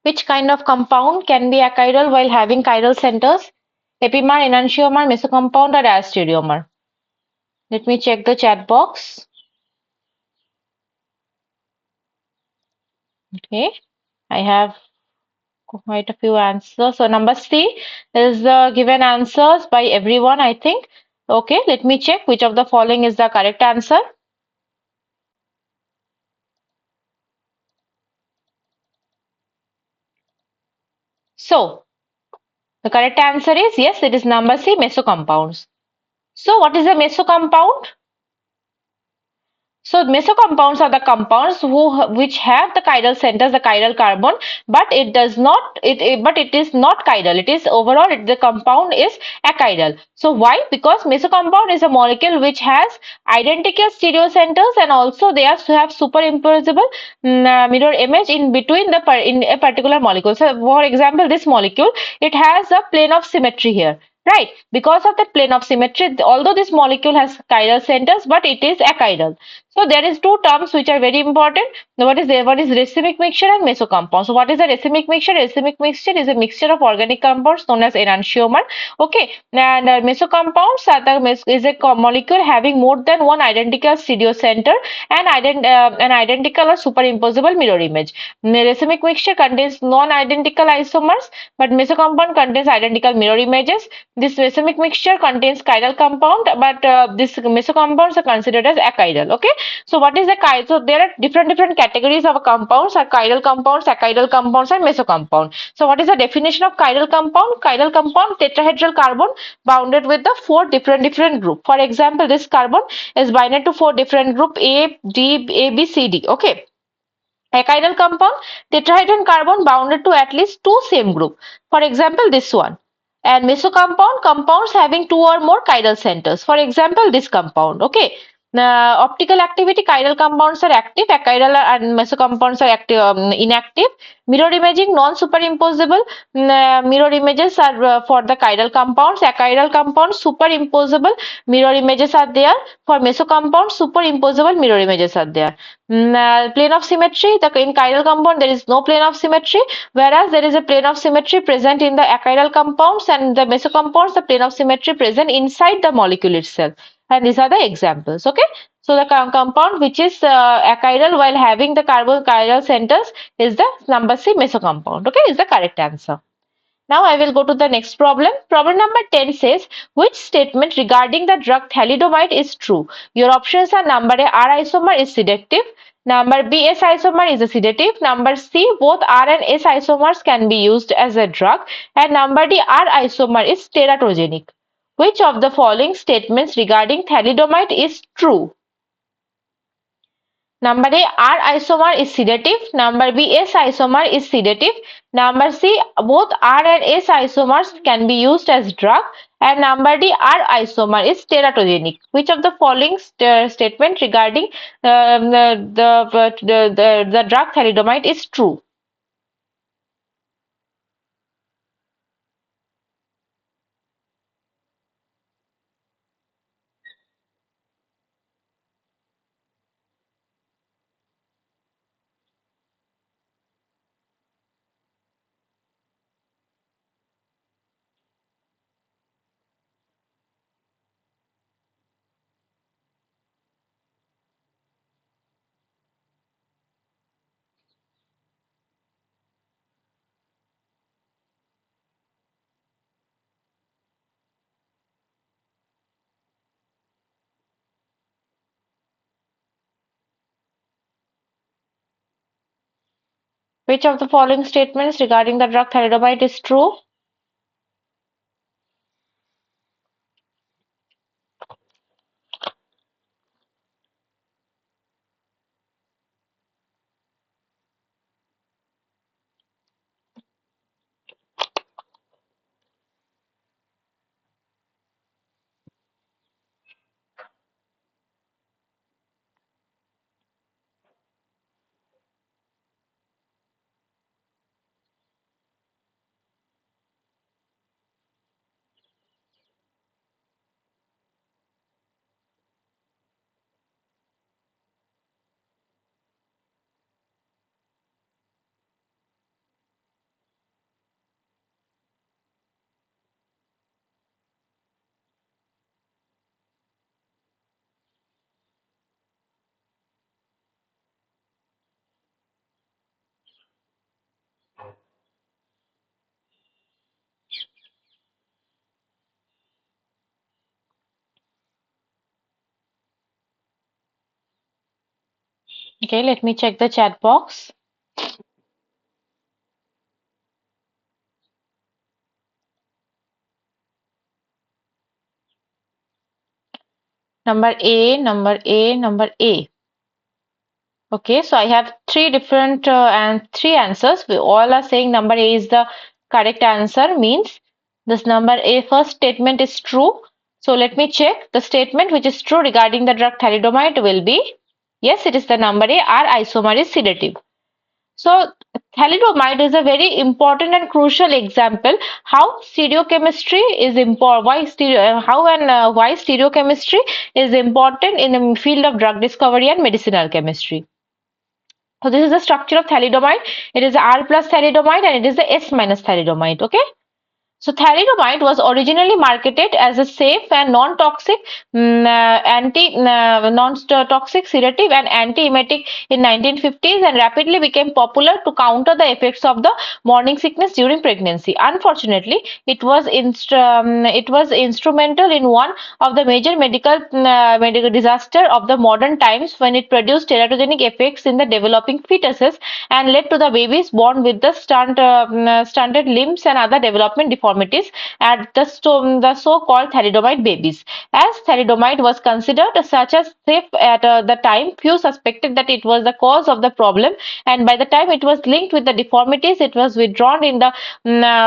Which kind of compound can be achiral while having chiral centers? Epimer, enantiomer, mesocompound, or astereomer? Let me check the chat box. Okay, I have quite a few answers. So number C is the given answers by everyone, I think. Okay, let me check which of the following is the correct answer. So the correct answer is yes, it is number C, mesocompounds. So what is a mesocompound? So mesocompounds are the compounds which have the chiral centers, the chiral carbon, but it does not but it is not chiral. It is overall the compound is achiral. So why? Because mesocompound is a molecule which has identical stereo centers and also they also have superimposable mirror image in between in a particular molecule. So for example, this molecule, it has a plane of symmetry here. Right, because of that plane of symmetry, although this molecule has chiral centers, but it is achiral. So there is two terms which are very important. Now, what is there? What is racemic mixture and mesocompound? So what is a racemic mixture? Racemic mixture is a mixture of organic compounds known as enantiomer. Okay, and mesocompounds are is a molecule having more than one identical stereocenter and an identical or superimposable mirror image. Racemic mixture contains non-identical isomers, but mesocompound contains identical mirror images. This racemic mixture contains chiral compound, but this mesocompounds are considered as achiral. Okay, so what is a chiral? So there are different categories of compounds: are chiral compounds, achiral compounds, and mesocompound. So what is the definition of chiral compound? Chiral compound, tetrahedral carbon bounded with the four different group. For example, this carbon is binded to four different group A, B, C, D. Okay. Achiral compound, tetrahedron carbon bounded to at least two same group. For example, this one. And mesocompound, compounds having two or more chiral centers. For example, this compound. Okay. Optical activity, chiral compounds are active, achiral and mesocompounds are active, inactive. Mirror imaging, non-superimposable. Mirror images are for the chiral compounds. Achiral compounds, superimposable mirror images are there. For mesocompounds, superimposable mirror images are there. Plane of symmetry, in chiral compound there is no plane of symmetry, whereas there is a plane of symmetry present in the achiral compounds, and the mesocompounds, the plane of symmetry present inside the molecule itself. And these are the examples. Okay, so the compound which is achiral while having the carbon chiral centers is the number C, mesocompound. Okay, is the correct answer. Now I will go to the next problem. Problem number 10 says, which statement regarding the drug thalidomide is true? Your options are: number A, R isomer is sedative. Number B, S isomer is a sedative. Number C, both R and S isomers can be used as a drug. And number D, R isomer is teratogenic. Which of the following statements regarding thalidomide is true? Number A, R isomer is sedative. Number B, S isomer is sedative. Number C, both R and S isomers can be used as drug. And number D, R isomer is teratogenic. Which of the following statement regarding the drug thalidomide is true? Which of the following statements regarding the drug thalidomide is true? Okay, let me check the chat box. Number A, number A, number A. Okay, so I have three different and three answers. We all are saying number A is the correct answer, means this number A first statement is true. So let me check the statement which is true regarding the drug thalidomide will be yes, it is the number A. R isomer is sedative. So thalidomide is a very important and crucial example how stereochemistry is important. Why how and why stereochemistry is important in the field of drug discovery and medicinal chemistry. So this is the structure of thalidomide. It is R plus thalidomide and it is the S minus thalidomide. Okay. So thalidomide was originally marketed as a safe and non-toxic, non-toxic sedative and anti-emetic in 1950s and rapidly became popular to counter the effects of the morning sickness during pregnancy. Unfortunately, it was instrumental in one of the major medical disaster of the modern times when it produced teratogenic effects in the developing fetuses and led to the babies born with the stunted limbs and other development deformities at the so-called thalidomide babies. As thalidomide was considered such as safe at the time, few suspected that it was the cause of the problem, and by the time it was linked with the deformities, it was withdrawn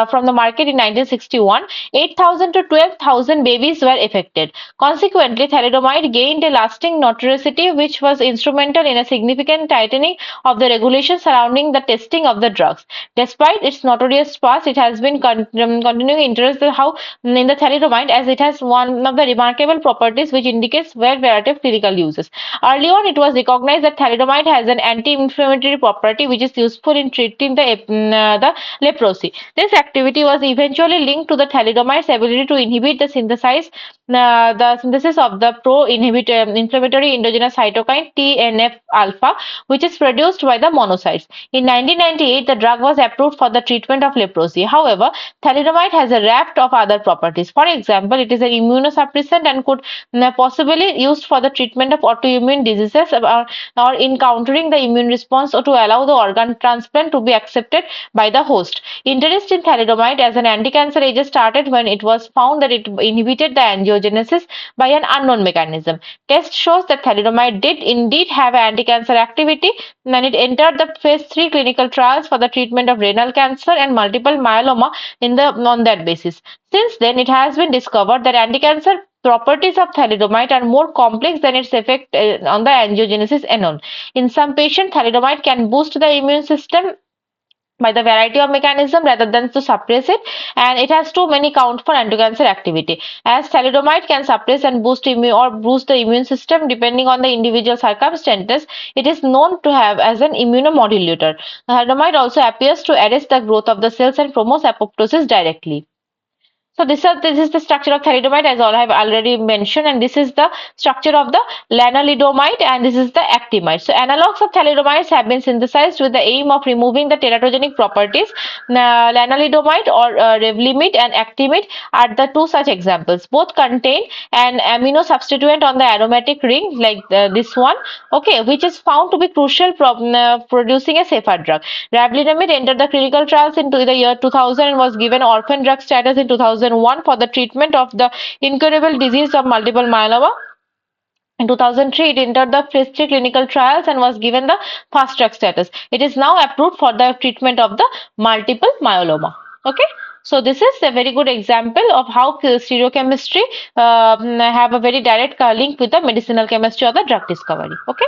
from the market in 1961. 8,000 to 12,000 babies were affected. Consequently, thalidomide gained a lasting notoriety, which was instrumental in a significant tightening of the regulations surrounding the testing of the drugs. Despite its notorious past, it has been continuing interest how in the thalidomide as it has one of the remarkable properties which indicates wide variety of clinical uses. Early on, it was recognized that thalidomide has an anti-inflammatory property which is useful in treating the leprosy. This activity was eventually linked to the thalidomide's ability to inhibit the synthesis of the pro-inflammatory endogenous cytokine TNF alpha, which is produced by the monocytes. In 1998, the drug was approved for the treatment of leprosy. However, thalidomide has a raft of other properties. For example, it is an immunosuppressant and could possibly used for the treatment of autoimmune diseases or in countering the immune response or to allow the organ transplant to be accepted by the host. Interest in thalidomide as an anti-cancer agent started when it was found that it inhibited the angiogenesis by an unknown mechanism. Test shows that thalidomide did indeed have anti-cancer activity and it entered the phase 3 clinical trials for the treatment of renal cancer and multiple myeloma on that basis. Since then, it has been discovered that anti-cancer properties of thalidomide are more complex than its effect on the angiogenesis alone. In some patients, thalidomide can boost the immune system by the variety of mechanism rather than to suppress it, and it has too many count for anti-cancer activity. As thalidomide can suppress and boost the immune system depending on the individual circumstances, it is known to have as an immunomodulator. Thalidomide also appears to arrest the growth of the cells and promotes apoptosis directly. So this is the structure of thalidomide as all I have already mentioned, and this is the structure of the lenalidomide, and this is the actimide. So analogs of thalidomides have been synthesized with the aim of removing the teratogenic properties. Lenalidomide or Revlimid and actimide are the two such examples. Both contain an amino substituent on the aromatic ring like this one, okay, which is found to be crucial producing a safer drug. Revlimid entered the clinical trials into the year 2000 and was given orphan drug status in 2001 for the treatment of the incurable disease of multiple myeloma. In 2003, it entered the phase 3 clinical trials and was given the fast track status. It is now approved for the treatment of the multiple myeloma. Okay. So this is a very good example of how stereochemistry have a very direct link with the medicinal chemistry or the drug discovery. Okay.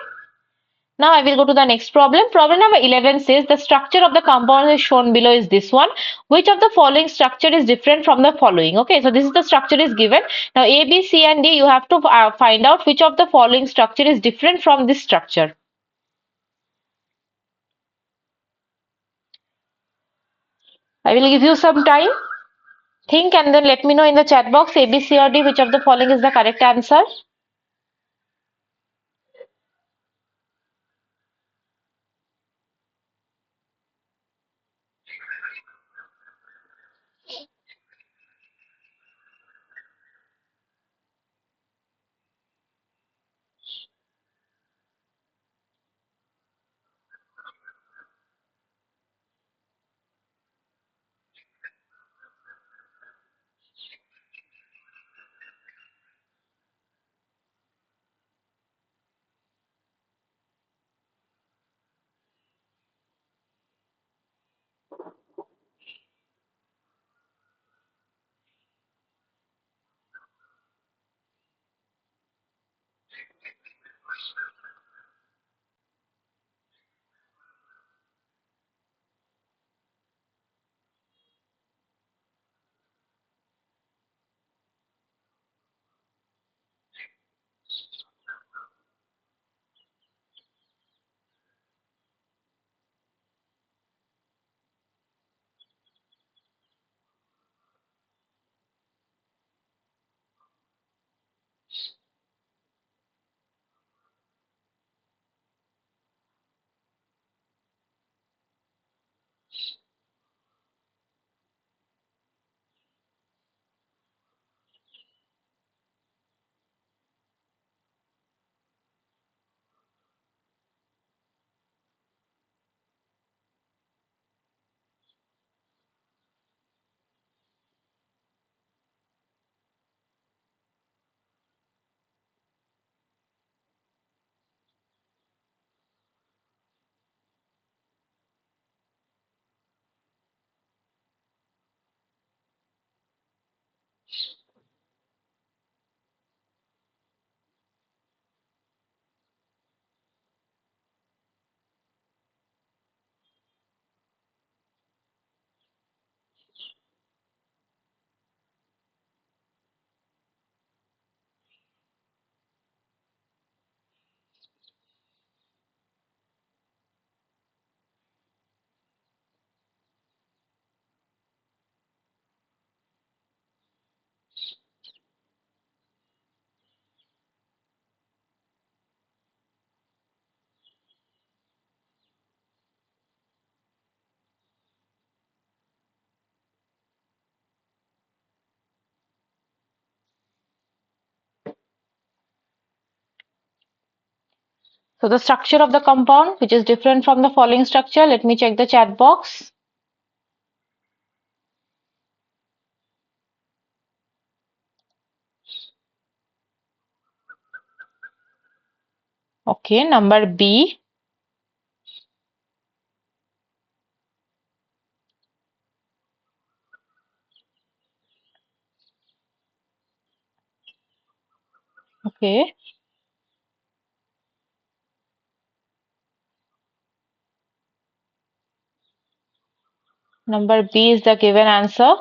Now I will go to the next problem. Problem number 11 says the structure of the compound is shown below is this one. Which of the following structure is different from the following? Okay, so this is the structure is given. Now A, B, C and D you have to find out which of the following structure is different from this structure. I will give you some time. Think and then let me know in the chat box A, B, C or D which of the following is the correct answer. So the structure of the compound, which is different from the following structure, let me check the chat box. Okay, number B. Okay, number B is the given answer.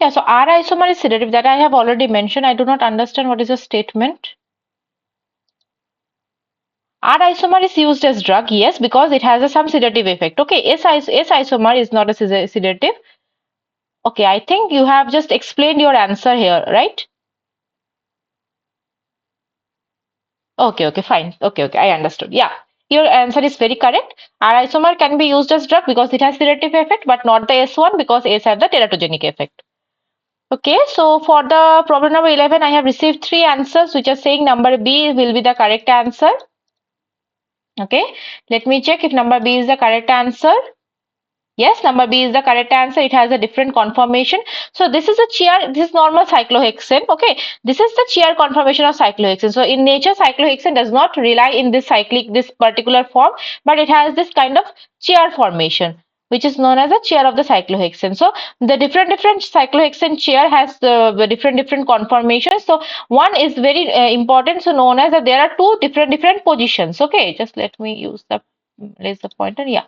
Yeah, so R isomer is sedative, that I have already mentioned. I do not understand what is the statement. R isomer is used as drug, yes, because it has some sedative effect. Okay, S isomer is not a sedative. Okay, I think you have just explained your answer here, right? Okay, fine. Okay, I understood. Yeah, your answer is very correct. R isomer can be used as drug because it has sedative effect, but not the S1 because S have the teratogenic effect. Okay, so for the problem number 11, I have received three answers which are saying number B will be the correct answer. Okay, let me check if number B is the correct answer. Yes, number B is the correct answer. It has a different conformation. So this is a chair, this is normal cyclohexane. Okay, this is the chair conformation of cyclohexane. So in nature, cyclohexane does not rely in this particular form, but it has this kind of chair formation, which is known as a chair of the cyclohexane. So the different cyclohexane chair has the different conformations. So one is very important. So known as that there are two different positions. Okay, just let me use the raise the pointer. Yeah.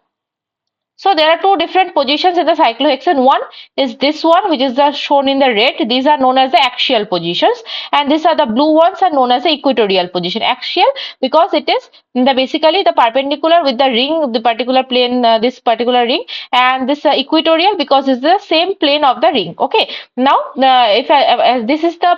So there are two different positions in the cyclohexane. One is this one, which is shown in the red. These are known as the axial positions, and these are the blue ones are known as the equatorial position. Axial because it is basically the perpendicular with the ring, the particular plane, this particular ring, and this equatorial because it's the same plane of the ring. Okay. Now, if this is the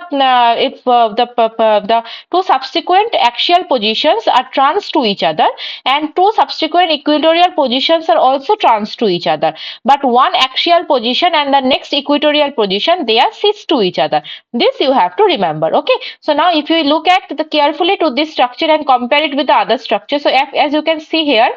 if the two subsequent axial positions are trans to each other, and two subsequent equatorial positions are also trans to each other, but one axial position and the next equatorial position, they are cis to each other. This you have to remember. Okay, so now if you look at the carefully to this structure and compare it with the other structure, so as you can see here,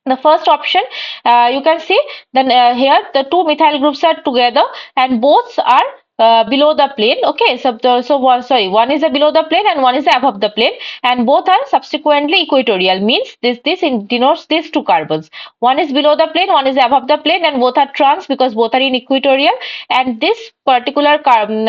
the first option, you can see then here the two methyl groups are together and both are below the plane. Okay, so sorry, one is below the plane and one is above the plane, and both are subsequently equatorial, means this denotes these two carbons. One is below the plane, one is above the plane, and both are trans because both are in equatorial. And this particular carbon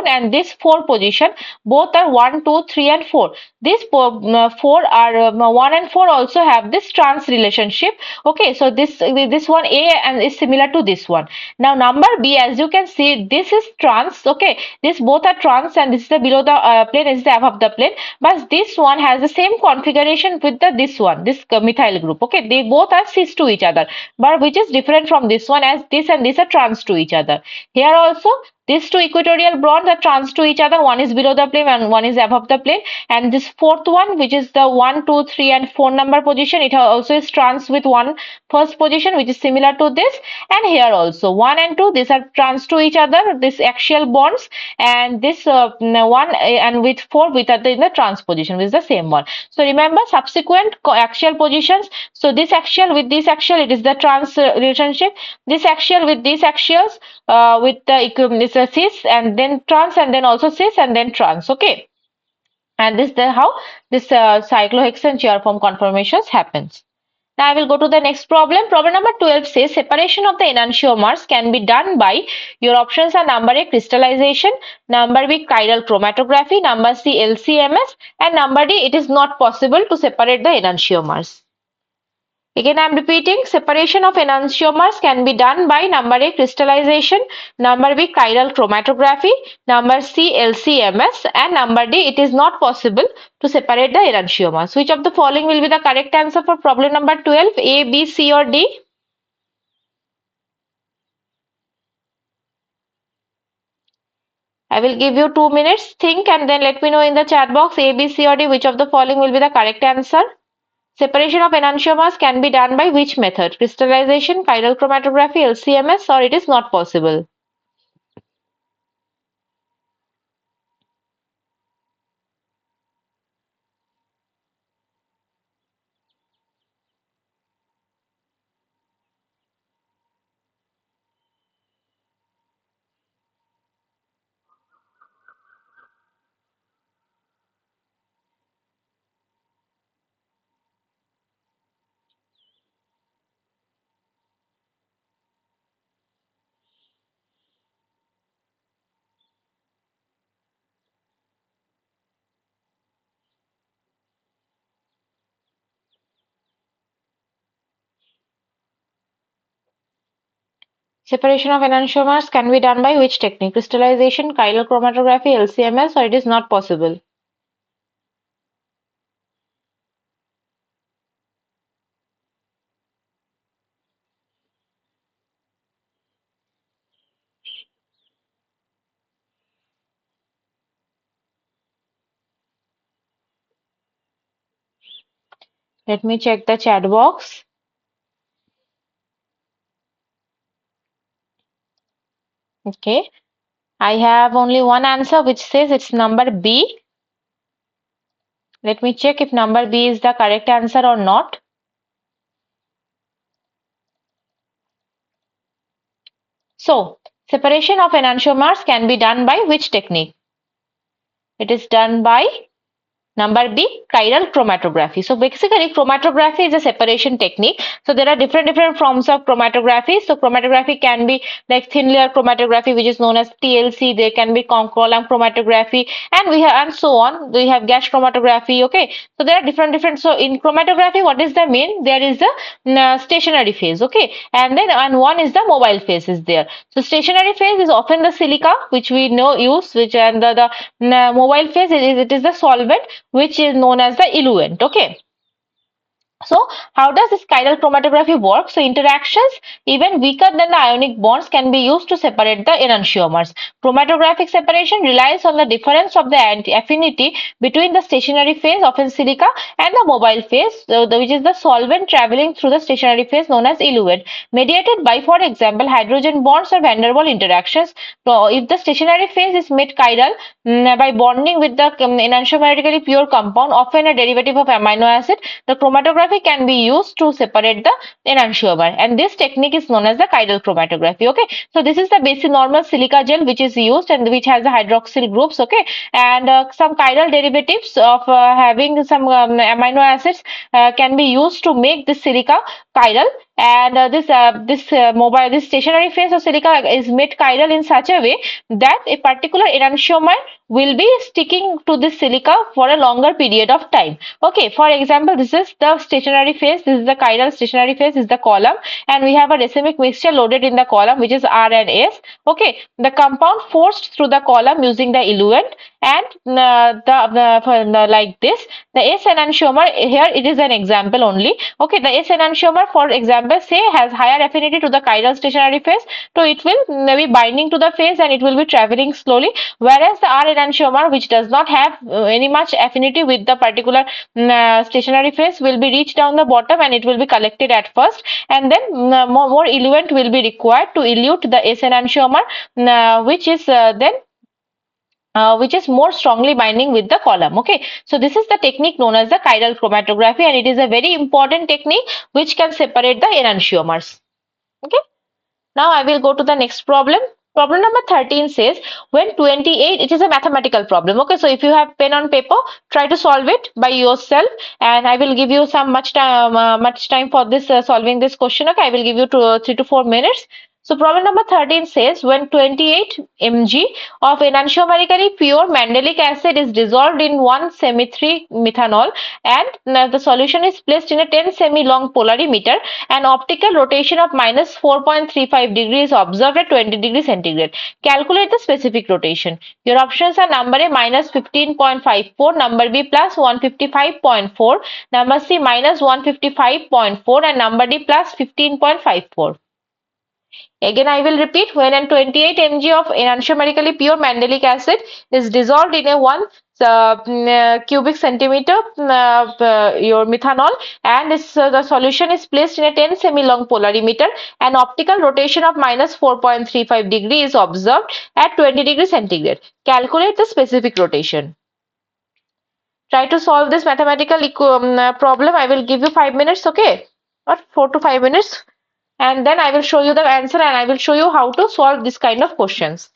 and this four position, both are 1, 2, 3, and 4. These four are 1 and 4 also have this trans relationship. Okay, so this one A and is similar to this one. Now number B, as you can see, this is trans. Okay, this both are trans, and this is the below the plane, this is the above the plane, but this one has the same configuration with the this one, this methyl group. Okay, they both are cis to each other, but which is different from this one, as this and this are trans to each other. Here also these two equatorial bonds are trans to each other. One is below the plane and one is above the plane. And this fourth one, which is the 1, 2, 3, and 4 number position, it also is trans with one first position, which is similar to this. And here also 1 and 2, these are trans to each other, this axial bonds, and this one and with 4 with in the trans position, which is the same one. So remember subsequent axial positions. So this axial with this axial, it is the trans relationship. This axial with these axials with the it's a cis and then trans and then also cis and then trans. Okay, and this is how this cyclohexane chair form conformations happens. Now I will go to the next problem. Problem number 12 says separation of the enantiomers can be done by, your options are number A crystallization, number B chiral chromatography, number C LCMS, and number D it is not possible to separate the enantiomers. Again, I am repeating, separation of enantiomers can be done by number A crystallization, number B chiral chromatography, number C LCMS, and number D it is not possible to separate the enantiomers. Which of the following will be the correct answer for problem number 12? A, B, C, or D? I will give you 2 minutes. Think and then let me know in the chat box A, B, C, or D which of the following will be the correct answer. Separation of enantiomers can be done by which method? Crystallization, chiral chromatography, LCMS, or it is not possible? Separation of enantiomers can be done by which technique? Crystallization, chiral chromatography, LCMS, or it is not possible? Let me check the chat box. Okay, I have only one answer which says it's number B. Let me check if number B is the correct answer or not. So, separation of enantiomers can be done by which technique? It is done by number B, chiral chromatography. So basically, chromatography is a separation technique. So there are different forms of chromatography. So chromatography can be like thin layer chromatography, which is known as TLC. There can be column chromatography, and we have and so on. We have gas chromatography. Okay, so there are different. So in chromatography, what is the main? There is the stationary phase. Okay, and one is the mobile phase is there. So stationary phase is often the silica, which we know use, which and the mobile phase it is the solvent, which is known as the eluent. Okay. So how does this chiral chromatography work? So interactions even weaker than the ionic bonds can be used to separate the enantiomers. Chromatographic separation relies on the difference of the affinity between the stationary phase, often silica, and the mobile phase, which is the solvent traveling through the stationary phase known as eluent, mediated by, for example, hydrogen bonds or van der Waals interactions. So if the stationary phase is made chiral by bonding with the enantiomerically pure compound, often a derivative of amino acid, the chromatography can be used to separate the enantiomer, and this technique is known as the chiral chromatography. Okay, so this is the basic normal silica gel which is used and which has the hydroxyl groups. Okay, and some chiral derivatives of having some amino acids can be used to make this silica chiral, and this stationary phase of silica is made chiral in such a way that a particular enantiomer will be sticking to this silica for a longer period of time. Okay, for example, this is the stationary phase, this is the chiral stationary phase, this is the column, and we have a racemic mixture loaded in the column, which is R and S. Okay, the compound forced through the column using the eluent, and like this, the S enantiomer here it is an example only. Okay, the S enantiomer, for example, say has higher affinity to the chiral stationary phase, so it will be binding to the phase and it will be traveling slowly, whereas the R enantiomer, which does not have any much affinity with the particular stationary phase, will be reached down the bottom and it will be collected at first, and then more eluent will be required to elute the S enantiomer, which is more strongly binding with the column. Okay, so this is the technique known as the chiral chromatography, and it is a very important technique which can separate the enantiomers. Okay, now I will go to the next problem. Problem number 13 says when 28, it is a mathematical problem. Okay, so if you have pen on paper, try to solve it by yourself, and I will give you some much time for this solving this question. Okay, I will give you 3 to 4 minutes. So problem number 13 says when 28 mg of enantiomerically pure mandelic acid is dissolved in 1 semi-3 methanol, and the solution is placed in a 10 semi long polarimeter, an optical rotation of minus 4.35 degrees observed at 20 degrees centigrade. Calculate the specific rotation. Your options are number A minus 15.54, number B plus 155.4, number C minus 155.4, and number D plus 15.54. Again, I will repeat, when an 28 mg of enantiomerically pure mandelic acid is dissolved in a 1 cubic centimeter your methanol, and the solution is placed in a 10 semi-long polarimeter. An optical rotation of minus 4.35 degree is observed at 20 degrees centigrade. Calculate the specific rotation. Try to solve this mathematical problem. I will give you 5 minutes, okay? Or 4 to 5 minutes. And then I will show you the answer and I will show you how to solve this kind of questions.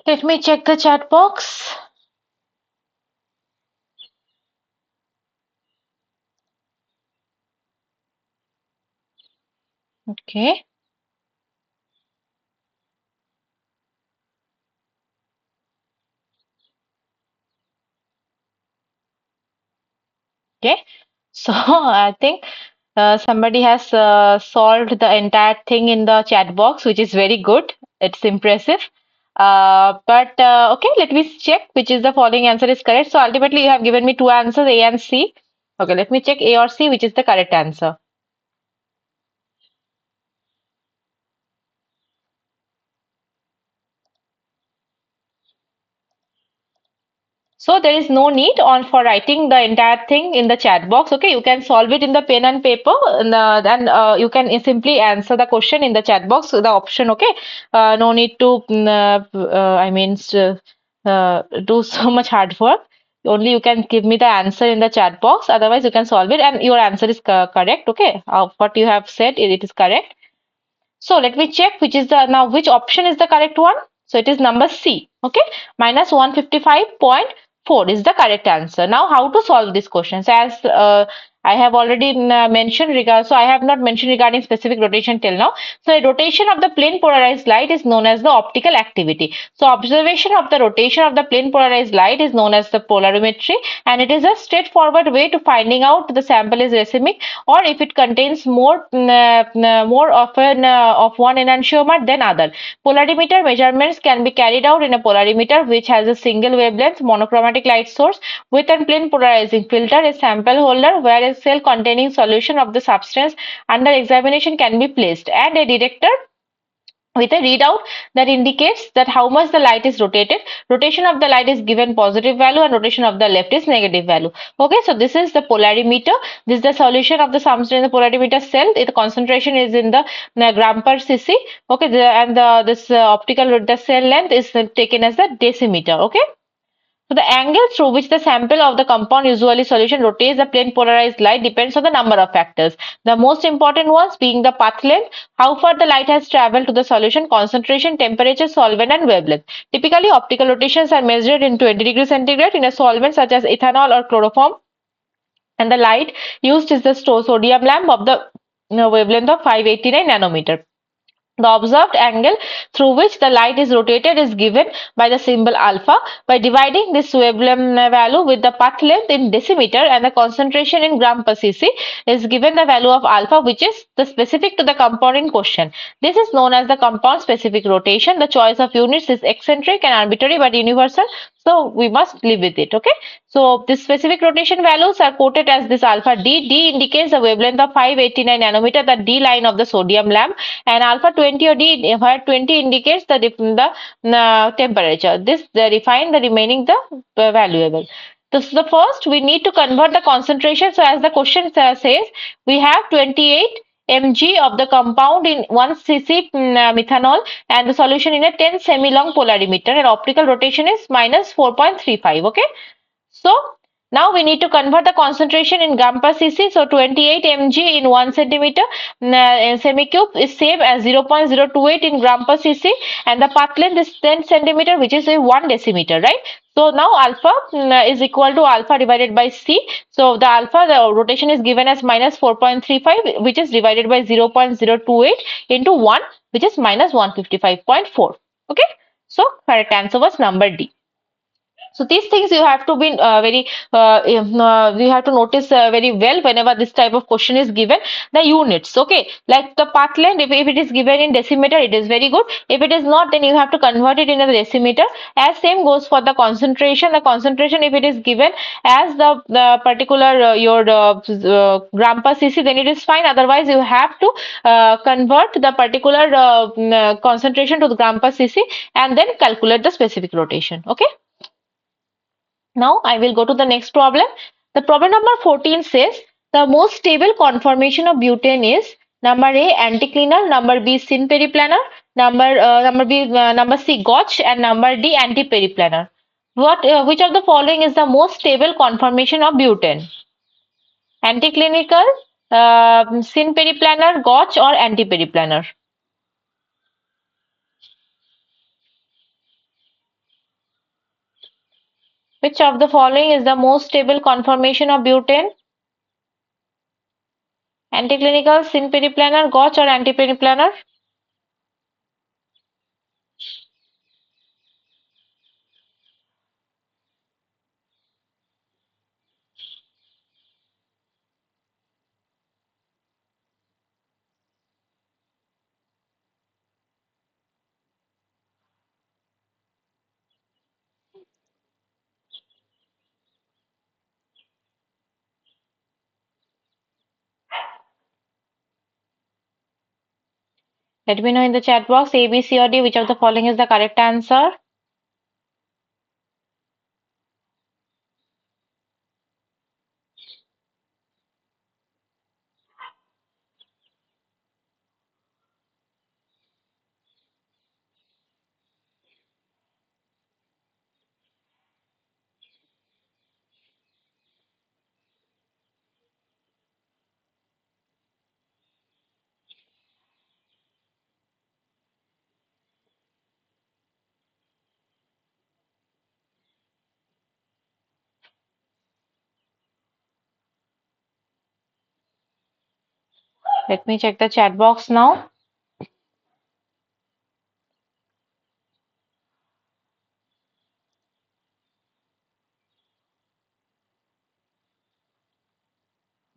Let me check the chat box. Okay. Okay. So I think somebody has solved the entire thing in the chat box, which is very good. It's impressive. But okay, let me check which is the following answer is correct. So ultimately, you have given me two answers, A and C. Okay, let me check A or C, which is the correct answer. So there is no need on for writing the entire thing in the chat box. Okay, you can solve it in the pen and paper, and then you can simply answer the question in the chat box. The option, okay. No need to, I mean, do so much hard work. only you can give me the answer in the chat box. Otherwise, you can solve it, and your answer is correct. Okay, what you have said, it is correct. So let me check which is the now which option is the correct one. So it is number C. Okay, minus 155.4 is the correct answer. Now how to solve this question? So as I have already mentioned so I have not mentioned regarding specific rotation till now. So a rotation of the plane polarized light is known as the optical activity. So observation of the rotation of the plane polarized light is known as the polarimetry, and it is a straightforward way to finding out the sample is racemic or if it contains more of one enantiomer than other. Polarimeter measurements can be carried out in a polarimeter which has a single wavelength monochromatic light source with a plane polarizing filter, a sample holder where a cell containing solution of the substance under examination can be placed, and a detector with a readout that indicates that how much the light is rotated. Rotation of the light is given positive value and rotation of the left is negative value. Okay, so this is the polarimeter. This is the solution of the substance in the polarimeter cell. The concentration is in the gram per cc. Okay, and this optical the cell length is taken as the decimeter. Okay. So the angle through which the sample of the compound usually solution rotates the plane polarized light depends on the number of factors. The most important ones being the path length, how far the light has traveled to the solution, concentration, temperature, solvent and wavelength. Typically optical rotations are measured in 20 degrees centigrade in a solvent such as ethanol or chloroform, and the light used is the sodium lamp of the wavelength of 589 nanometer. The observed angle through which the light is rotated is given by the symbol alpha. By dividing this wavelength value with the path length in decimeter and the concentration in gram per cc is given the value of alpha, which is the specific to the compound in question. This is known as the compound specific rotation. The choice of units is eccentric and arbitrary but universal, so we must live with it. Okay, so the specific rotation values are quoted as this alpha d. D indicates the wavelength of 589 nanometer, the D line of the sodium lamp, and alpha 20 or D, where 20 indicates the temperature. This they refine the remaining the valuable. This is the first we need to convert the concentration. So as the question says, we have 28 mg of the compound in 1 cc methanol and the solution in a 10 semi-long polarimeter, and optical rotation is minus 4.35. Okay. So now we need to convert the concentration in gram per cc. So 28 mg in 1 centimeter semi-cube is same as 0.028 in gram per cc, and the path length is 10 centimeter, which is a 1 decimeter, right? So now alpha is equal to alpha divided by c. So the rotation is given as minus 4.35, which is divided by 0.028 into 1, which is minus 155.4. Okay. So correct answer was number D. So these things you have to be you have to notice very well whenever this type of question is given. The units, okay, like the path length, if it is given in decimeter, it is very good. If it is not, then you have to convert it in a decimeter. As same goes for the concentration. The concentration, if it is given as the particular your gram per cc, then it is fine. Otherwise, you have to convert the particular concentration to the gram per cc and then calculate the specific rotation. Okay. Now I will go to the next problem. The problem number 14 says the most stable conformation of butane is number A anticlinal, number B syn periplanar, number C Gauch, and number D antiperiplanar. Which of the following is the most stable conformation of butane? Anticlinical, syn periplanar, Gauch, or antiperiplanar? Which of the following is the most stable conformation of butane? Anticlinical, syn periplanar, Gauch, or antiperiplanar? Let me know in the chat box A, B, C, or D which of the following is the correct answer. Let me check the chat box now.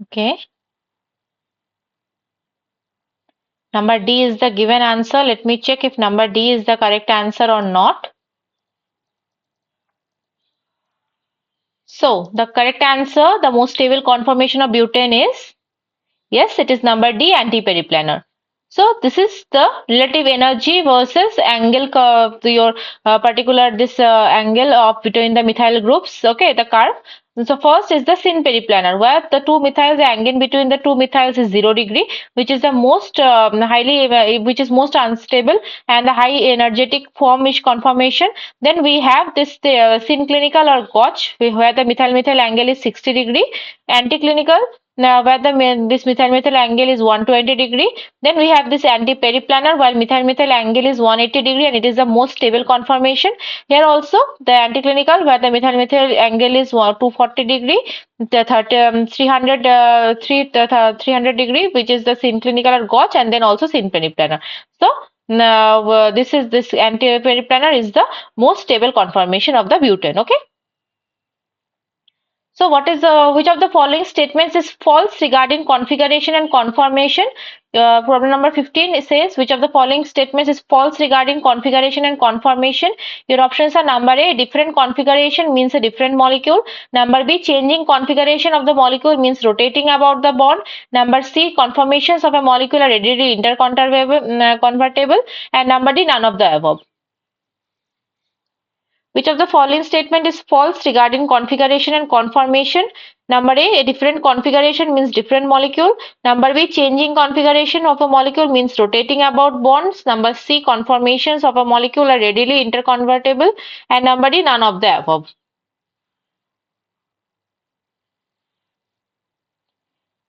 Okay. Number D is the given answer. Let me check if number D is the correct answer or not. So, the correct answer, the most stable conformation of butane is, yes, it is number D, antiperiplanar. So this is the relative energy versus angle curve, your particular this angle of between the methyl groups. Okay, the curve. So first is the syn periplanar, where the two methyls, the angle between the two methyls is 0°, which is the most which is most unstable and the high energetic formish conformation. Then we have this synclinical or Gauch, where the methyl angle is 60°, anticlinical now, where this methyl angle is 120°. Then we have this anti-periplanar, while methyl angle is 180° and it is the most stable conformation. Here also the anticlinical, where the methyl angle is 240°, the 300°, which is the synclinical or Gauch, and then also syn-periplanar. So now this anti-periplanar is the most stable conformation of the butane. Okay. So what is which of the following statements is false regarding configuration and conformation? Problem number 15 says which of the following statements is false regarding configuration and conformation? Your options are number A, different configuration means a different molecule. Number B, changing configuration of the molecule means rotating about the bond. Number C, conformations of a molecule are readily interconvertible. And number D, none of the above. Which of the following statement is false regarding configuration and conformation? Number A, different configuration means different molecule. Number B, changing configuration of a molecule means rotating about bonds. Number C, conformations of a molecule are readily interconvertible. And number D, none of the above.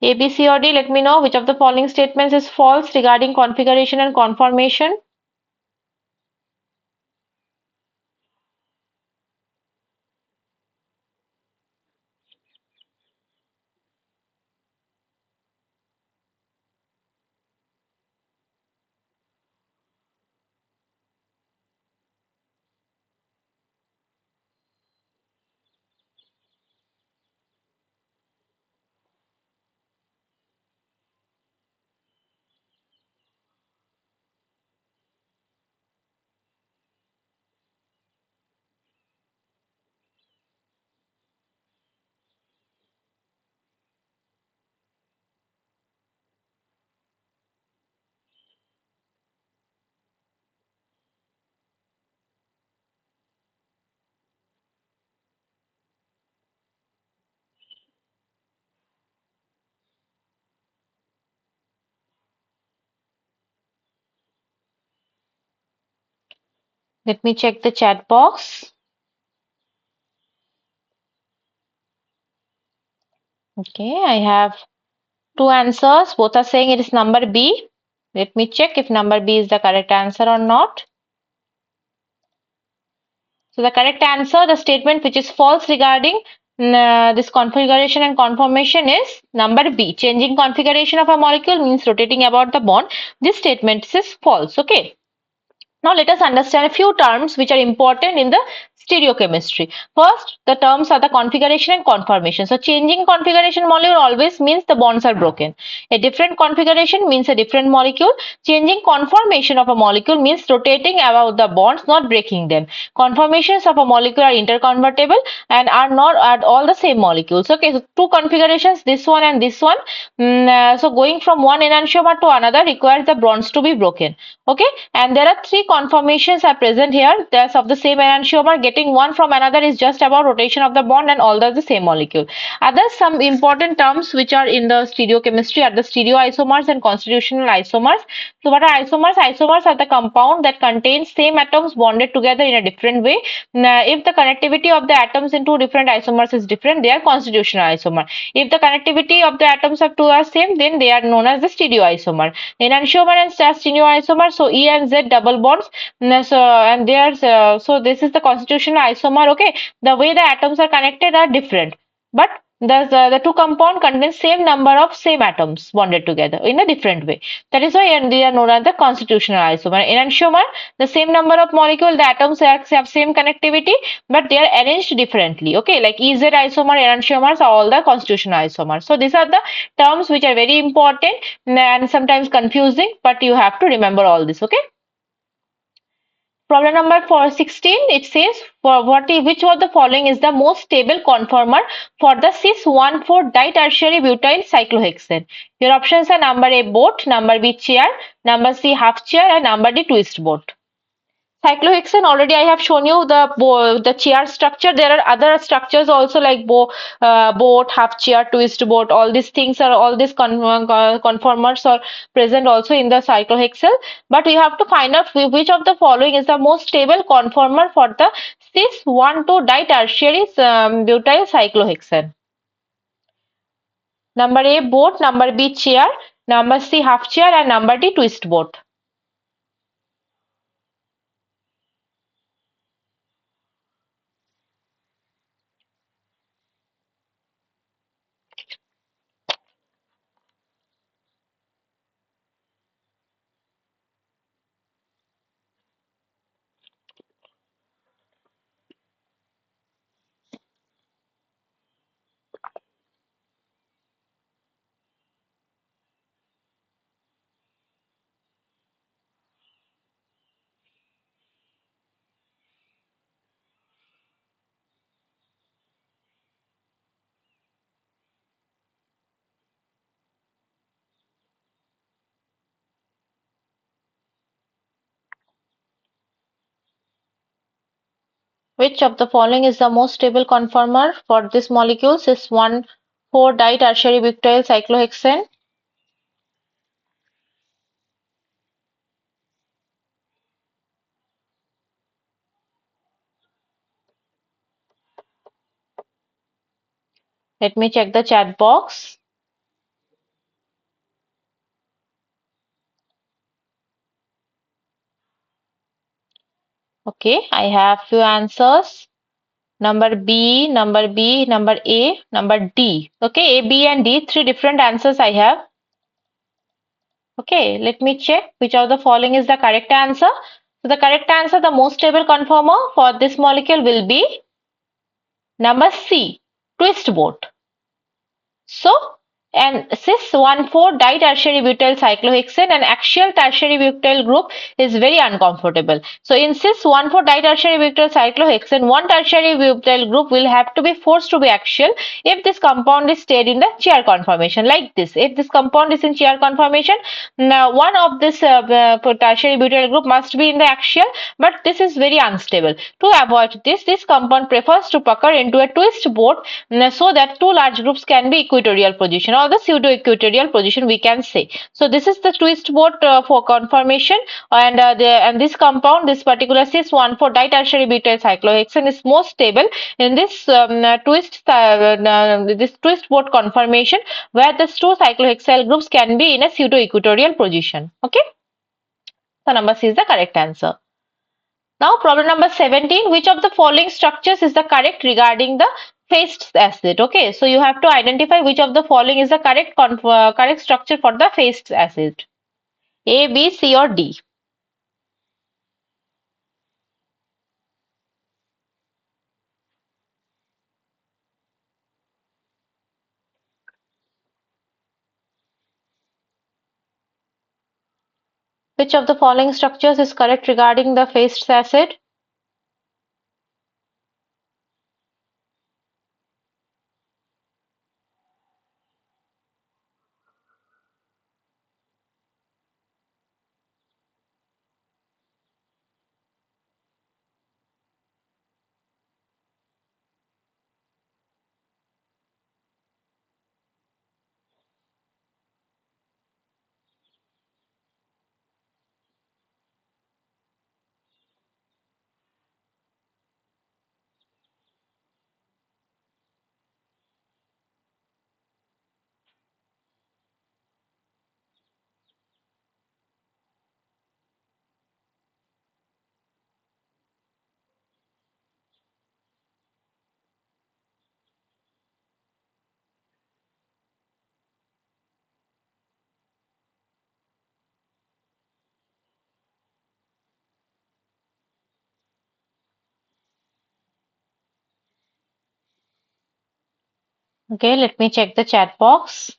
A, B, C or D, let me know which of the following statements is false regarding configuration and conformation. Let me check the chat box. Okay, I have two answers. Both are saying it is number B. Let me check if number B is the correct answer or not. So the correct answer, the statement which is false regarding this configuration and conformation is number B. Changing configuration of a molecule means rotating about the bond. This statement is false. Okay. Now let us understand a few terms which are important in the stereochemistry. First, the terms are the configuration and conformation. So changing configuration molecule always means the bonds are broken. A different configuration means a different molecule. Changing conformation of a molecule means rotating about the bonds, not breaking them. Conformations of a molecule are interconvertible and are not at all the same molecules. Okay, so two configurations, this one and this one. So going from one enantiomer to another requires the bonds to be broken. Okay, and there are three conformations are present here. That's of the same enantiomer. Getting one from another is just about rotation of the bond, and all are the same molecule. Other some important terms which are in the stereochemistry are the stereoisomers and constitutional isomers. So what are isomers? Isomers are the compound that contains same atoms bonded together in a different way. Now, if the connectivity of the atoms in two different isomers is different, they are constitutional isomer. If the connectivity of the atoms of two are same, then they are known as the stereoisomer. Enantiomer and stereoisomer, so E and Z double bonds. So and so this is the constitutional isomer. Okay, the way the atoms are connected are different, but The two compound contain same number of same atoms bonded together in a different way. That is why they are known as the constitutional isomer. In enantiomer, the same number of molecule, the atoms have same connectivity, but they are arranged differently. Okay, like EZ isomer, enantiomers are all the constitutional isomers. So these are the terms which are very important and sometimes confusing, but you have to remember all this. Okay. Problem number 416, it says for which of the following is the most stable conformer for the cis-1,4 ditertiary butyl cyclohexane? Your options are number A boat, number B chair, number C half chair, and number D twist boat. Cyclohexane, already I have shown you the chair structure. There are other structures also like boat, half chair, twist boat. All these things are all these conformers are present also in the cyclohexane. But we have to find out which of the following is the most stable conformer for the cis-1,2 ditertiary butyl cyclohexane. Number A boat, number B chair, number C half chair, and number D twist boat. Which of the following is the most stable conformer for this molecule, cis-1,4 ditertiary butyl cyclohexane? Let me check the chat box. Okay, I have few answers. Number B, number B, number A, number D. Okay, A, B, and D, three different answers I have. Okay, let me check which of the following is the correct answer. So the correct answer, the most stable conformer for this molecule will be number C, twist boat. So, and cis-1,4 ditertiary butyl cyclohexane and axial tertiary butyl group is very uncomfortable. So, in cis-1,4 ditertiary butyl cyclohexane, one tertiary butyl group will have to be forced to be axial if this compound is stayed in the chair conformation like this. If this compound is in chair conformation, now one of this tertiary butyl group must be in the axial, but this is very unstable. To avoid this, this compound prefers to pucker into a twist boat so that two large groups can be equatorial position or the pseudo-equatorial position we can say. So this is the twist boat for conformation, and this compound, this particular cis-1,4 ditertiary butyl cyclohexane is most stable in this this twist boat conformation where the two cyclohexyl groups can be in a pseudo-equatorial position. Okay, so number C is the correct answer. Now problem number 17, which of the following structures is the correct regarding the phased acid? Okay, so you have to identify which of the following is the correct structure for the phased acid. A, B, C or D. Which of the following structures is correct regarding the phased acid? Okay, let me check the chat box.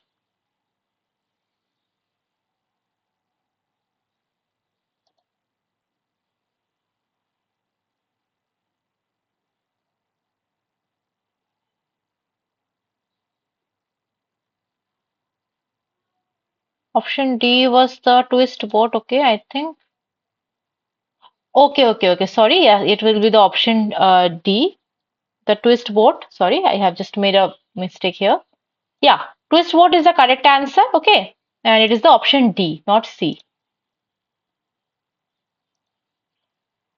Option D was the twist boat. Okay, I think. Okay. Sorry, yeah, it will be the option D, the twist boat. Sorry, I have just made a mistake here. Yeah, twist boat is the correct answer. Okay, and it is the option D, not C.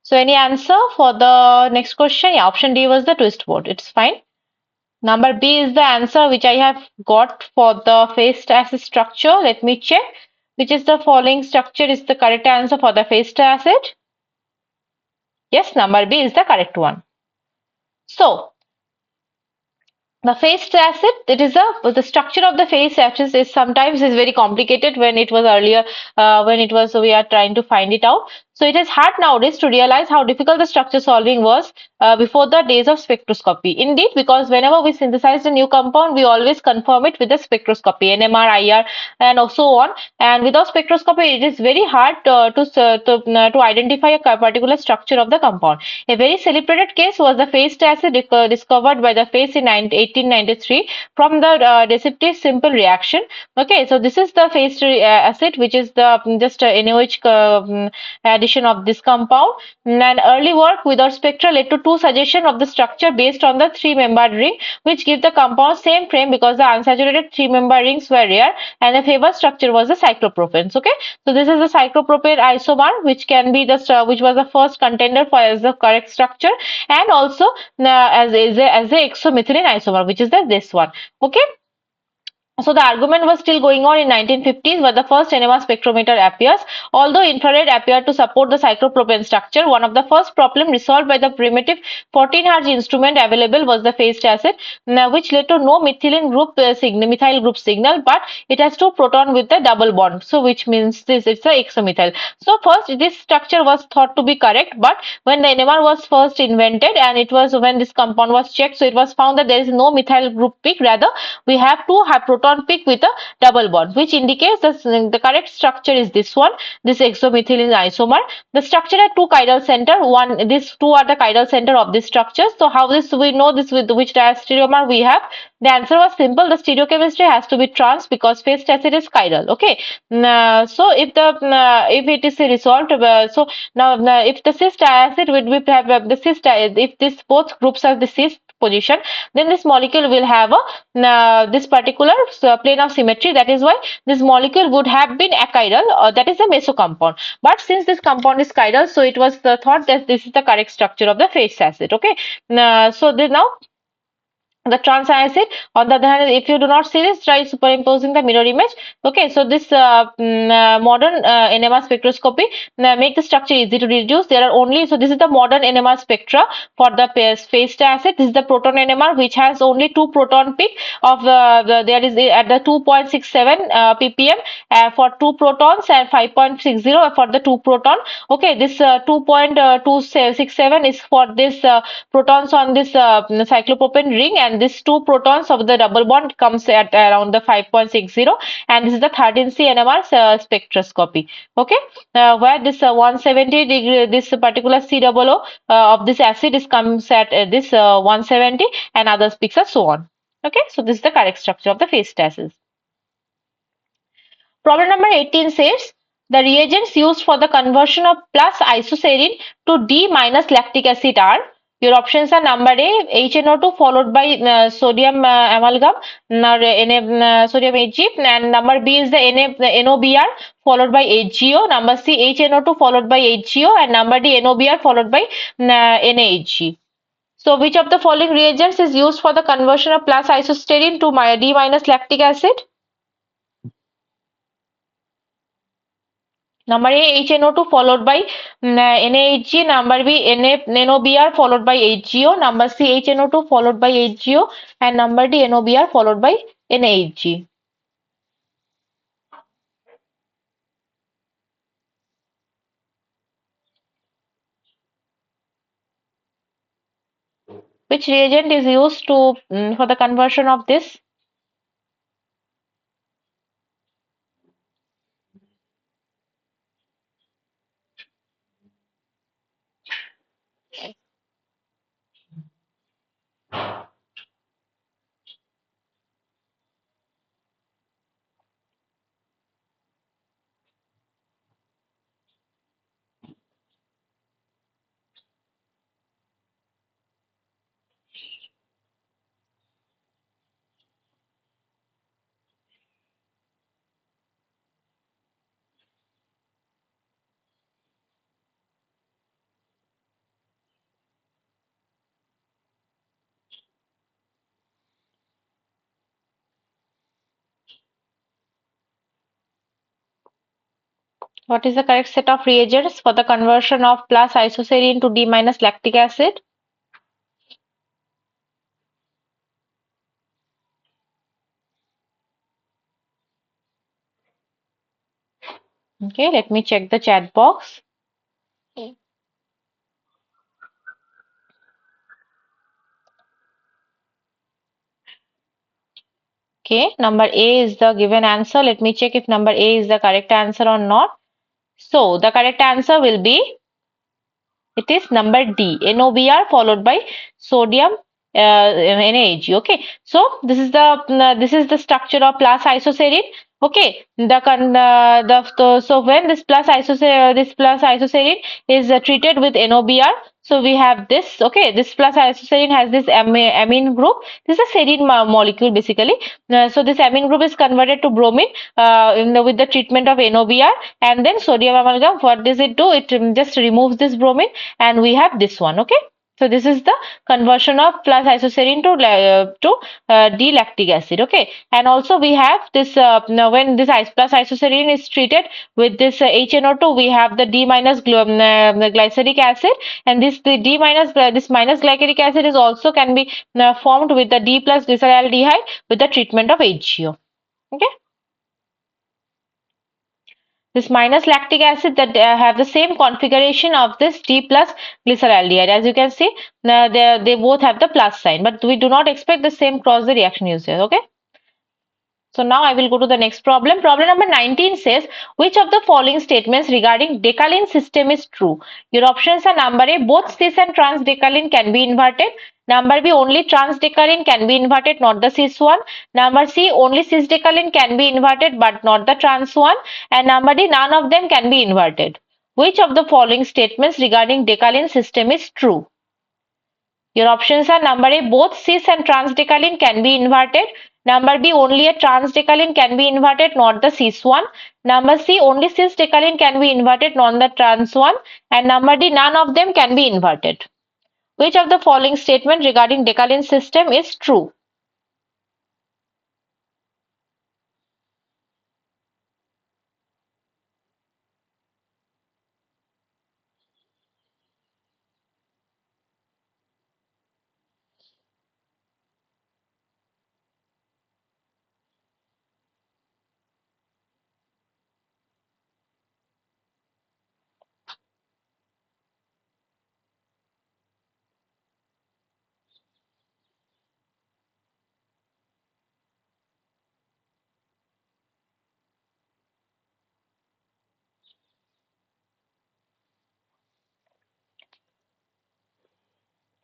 So any answer for the next question? Yeah, option D was the twist boat. It's fine. Number B is the answer which I have got for the phased acid structure. Let me check. Which is the following structure is the correct answer for the phased acid? Yes, number B is the correct one. So the phased acid, it is the structure of the phased acid is sometimes is very complicated when it was earlier when it was we are trying to find it out. So it is hard nowadays to realize how difficult the structure solving was before the days of spectroscopy. Indeed, because whenever we synthesize a new compound, we always confirm it with the spectroscopy, NMR, IR, and so on. And without spectroscopy, it is very hard to identify a particular structure of the compound. A very celebrated case was the phased acid discovered by the phase in 1893 from the deceptive simple reaction. Okay, so this is the phased acid, which is the just NaOH addition of this compound. And early work without spectra led to two suggestions of the structure based on the three-membered ring, which give the compound same frame because the unsaturated three-member rings were rare, and the favored structure was the cyclopropanes. Okay, so this is the cyclopropane isomer, which can be the which was the first contender for as the correct structure, and also as a exomethylene isomer, which is this one. Okay. So the argument was still going on in 1950s, where the first NMR spectrometer appears. Although infrared appeared to support the cyclopropane structure, one of the first problems resolved by the primitive 14-Hz instrument available was the phased acid, which led to no methylene group methyl group signal, but it has two proton with the double bond. So which means this it's a exomethyl. So first this structure was thought to be correct, but when the NMR was first invented and it was when this compound was checked, so it was found that there is no methyl group peak. Rather, we have to have proton peak with a double bond, which indicates the correct structure is this one, this exomethylene isomer. The structure had two chiral center. One, these two are the chiral center of this structure. So how this we know this with which diastereomer we have? The answer was simple. The stereochemistry has to be trans because phased acid is chiral. Okay. So if it is resolved, so now if the cis acid would be have the cis if this both groups are the cis position, then this molecule will have a this particular plane of symmetry. That is why this molecule would have been achiral, that is a meso compound. But since this compound is chiral, so it was thought that this is the correct structure of the phase acid. Okay, so now the trans acid. On the other hand, if you do not see this, try superimposing the mirror image. Okay, so this modern NMR spectroscopy make the structure easy to reduce. There are only, so this is the modern NMR spectra for the phased acid. This is the proton NMR, which has only two proton peak of there is at the 2.67 ppm for two protons and 5.60 for the two proton. Okay, this 2.267 is for this protons on this cyclopropane ring, and these two protons of the double bond comes at around the 5.60, and this is the 13C NMR spectroscopy. Okay, where this 170 degree, this particular COO of this acid is comes at this 170, and other peaks are so on. Okay, so this is the correct structure of the phased acids. Problem number 18 says the reagents used for the conversion of plus isoserine to D minus lactic acid are. Your options are number A, HNO2 followed by sodium amalgam, sodium Hg, and number B is the NOBr followed by HGO, number C, HNO2 followed by HGO, and number D, NOBr followed by NaHg. So, which of the following reagents is used for the conversion of plus isoserine to D minus lactic acid? Number A, HNO2 followed by NaHg. Number B, NOBr followed by HGO. Number C, HNO2 followed by HGO. And number D, NOBr followed by NaHg. Which reagent is used to for the conversion of this? What is the correct set of reagents for the conversion of plus isoserine to D minus lactic acid? Okay, let me check the chat box. Okay, number A is the given answer. Let me check if number A is the correct answer or not. So the correct answer will be, it is number D, NOBr followed by sodium NaAg. Okay, so this is the structure of plus isoserine. Okay, so when this plus isoserine is treated with NOBr, so we have this. Okay, this plus isoserine has this amine group. This is a serine molecule basically. So this amine group is converted to bromine with the treatment of NOBr, and then sodium amalgam. What does it do? It just removes this bromine, and we have this one. Okay, so this is the conversion of plus isoserine to D-lactic acid. Okay, and also we have this now when this plus isoserine is treated with this HNO2, we have the D minus glyceric acid, and the D minus this minus glyceric acid is also can be formed with the D plus glyceraldehyde with the treatment of HGO. Okay. This minus lactic acid that have the same configuration of this D plus glyceraldehyde. As you can see, they both have the plus sign, but we do not expect the same cross the reaction usage. Okay. So now I will go to the next problem. Problem number 19 says, which of the following statements regarding decalin system is true? Your options are number A, both cis and trans decalin can be inverted. Number B, only trans decalin can be inverted, not the cis one. Number C, only cis decalin can be inverted, but not the trans one. And number D, none of them can be inverted. Which of the following statements regarding decalin system is true? Your options are number A, both cis and trans decalin can be inverted. Number B, only a trans decalin can be inverted, not the cis one. Number C, only cis decalin can be inverted, not the trans one. And number D, none of them can be inverted. Which of the following statement regarding decalin system is true?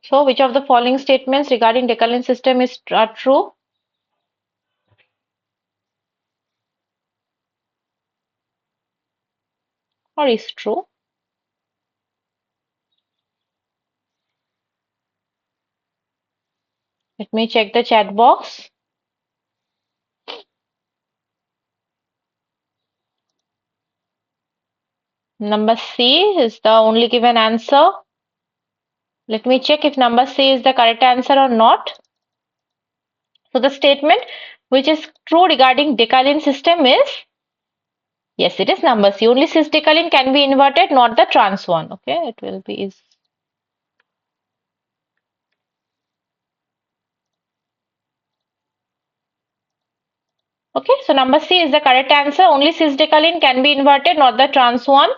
So, which of the following statements regarding decalin system are true? Or is true? Let me check the chat box. Number C is the only given answer. Let me check if number C is the correct answer or not. So the statement which is true regarding decalin system is, yes, it is number C. Only cis decalin can be inverted, not the trans one. Okay, it will be is. Okay, so number C is the correct answer. Only cis decalin can be inverted, not the trans one.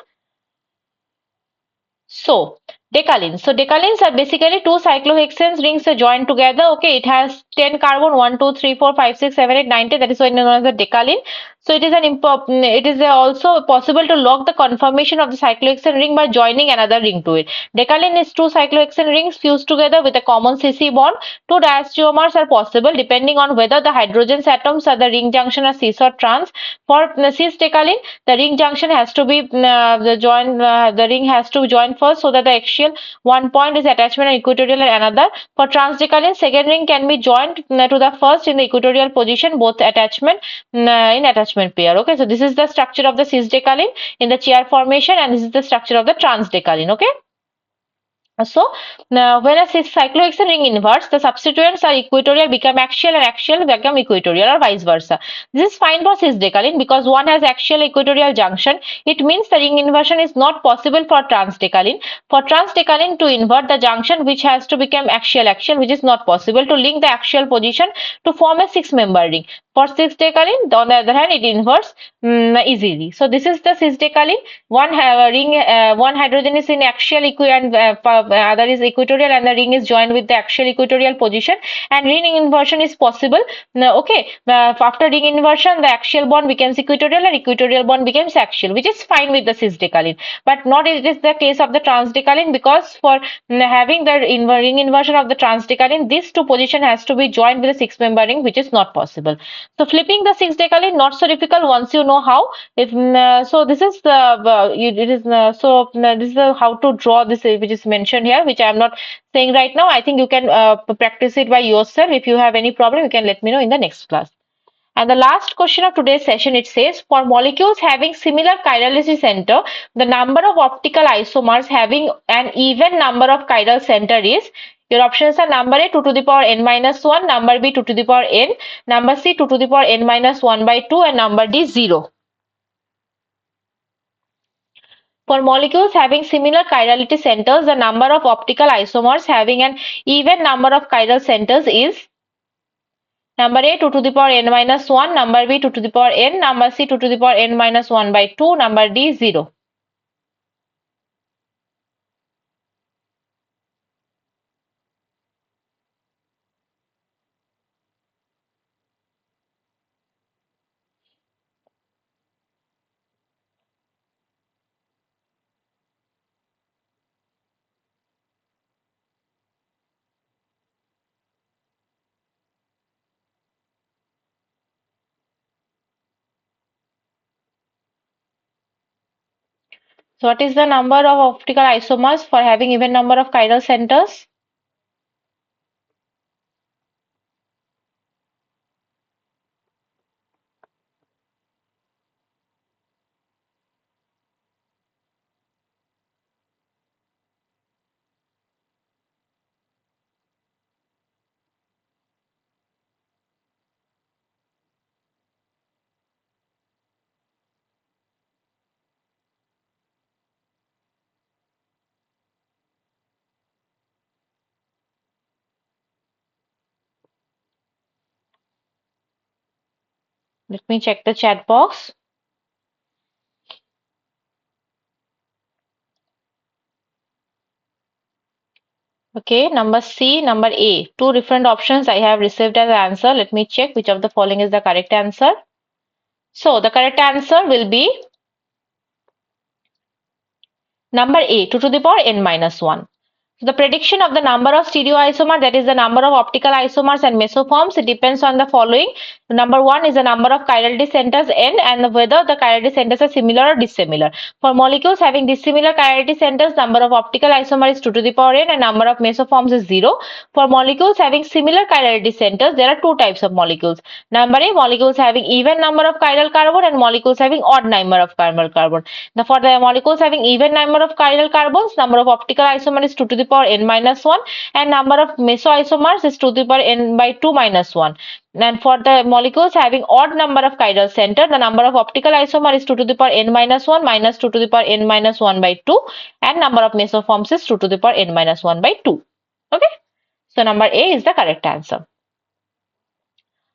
So, decalins. So, decalins are basically two cyclohexane rings joined together. Okay, it has 10 carbon, 1, 2, 3, 4, 5, 6, 7, 8, 9, 10. That is why known as a decalin. So, it is also possible to lock the conformation of the cyclohexane ring by joining another ring to it. Decalin is two cyclohexane rings fused together with a common CC bond. Two diastereomers are possible depending on whether the hydrogen atoms at the ring junction are cis or trans. For cis decalin, the ring junction has to be the ring has to join first so that the axial one point is attachment and equatorial and another. For transdecalin, second ring can be joined to the first in the equatorial position, both attachment in attachment pair. Okay, so this is the structure of the cis decalin in the chair formation, and this is the structure of the transdecalin. Okay. So now when a cyclohexane ring inverts, the substituents are equatorial become axial and axial become equatorial or vice versa. This is fine for cis-decalin because one has axial equatorial junction. It means the ring inversion is not possible for trans-decalin. For trans-decalin to invert the junction which has to become axial which is not possible to link the axial position to form a six-member ring. For cis-decalin on the other hand it inverts easily. So this is the cis-decalin. One hydrogen is in axial and other is equatorial, and the ring is joined with the axial equatorial position, and ring inversion is possible. Now, okay, after ring inversion, the axial bond becomes equatorial and equatorial bond becomes axial, which is fine with the cis-decalin. But not it is the case of the trans-decalin, because for having the ring inversion of the trans-decalin, these two position has to be joined with a six-member ring, which is not possible. So flipping the cis-decalin not so difficult once you know how. If so, this is it is this is how to draw this, which is mentioned here, which I am not saying right now. I think you can practice it by yourself. If you have any problem, you can let me know in the next class. And the last question of today's session, it says, for molecules having similar chirality center, the number of optical isomers having an even number of chiral center is. Your options are number A 2 to the power n minus 1, number B 2 to the power n, number C 2 to the power n minus 1 by 2, and number D 0. For molecules having similar chirality centers, the number of optical isomers having an even number of chiral centers is number A 2 to the power n minus 1, number B 2 to the power n, number C 2 to the power n minus 1 by 2, number D 0. So what is the number of optical isomers for having even number of chiral centers? Let me check the chat box. Okay, number C, number A. Two different options I have received as answer. Let me check which of the following is the correct answer. So the correct answer will be number A, 2 to the power n minus 1. So the prediction of the number of stereoisomer, that is the number of optical isomers and mesoforms, it depends on the following. Number one is the number of chirality centers n, and whether the chirality centers are similar or dissimilar. For molecules having dissimilar chirality centers, number of optical isomers is 2 to the power n and number of mesoforms is 0. For molecules having similar chirality centers, there are two types of molecules. Number A, molecules having even number of chiral carbon, and molecules having odd number of chiral carbon. Now for the molecules having even number of chiral carbons, number of optical isomers is 2 to the power n minus 1, and number of mesoisomers is 2 to the power n by 2 minus 1. And for the molecules having odd number of chiral center, the number of optical isomers is 2 to the power n minus 1 minus 2 to the power n minus 1 by 2, and number of mesoforms is 2 to the power n minus 1 by 2. Okay, so number A is the correct answer.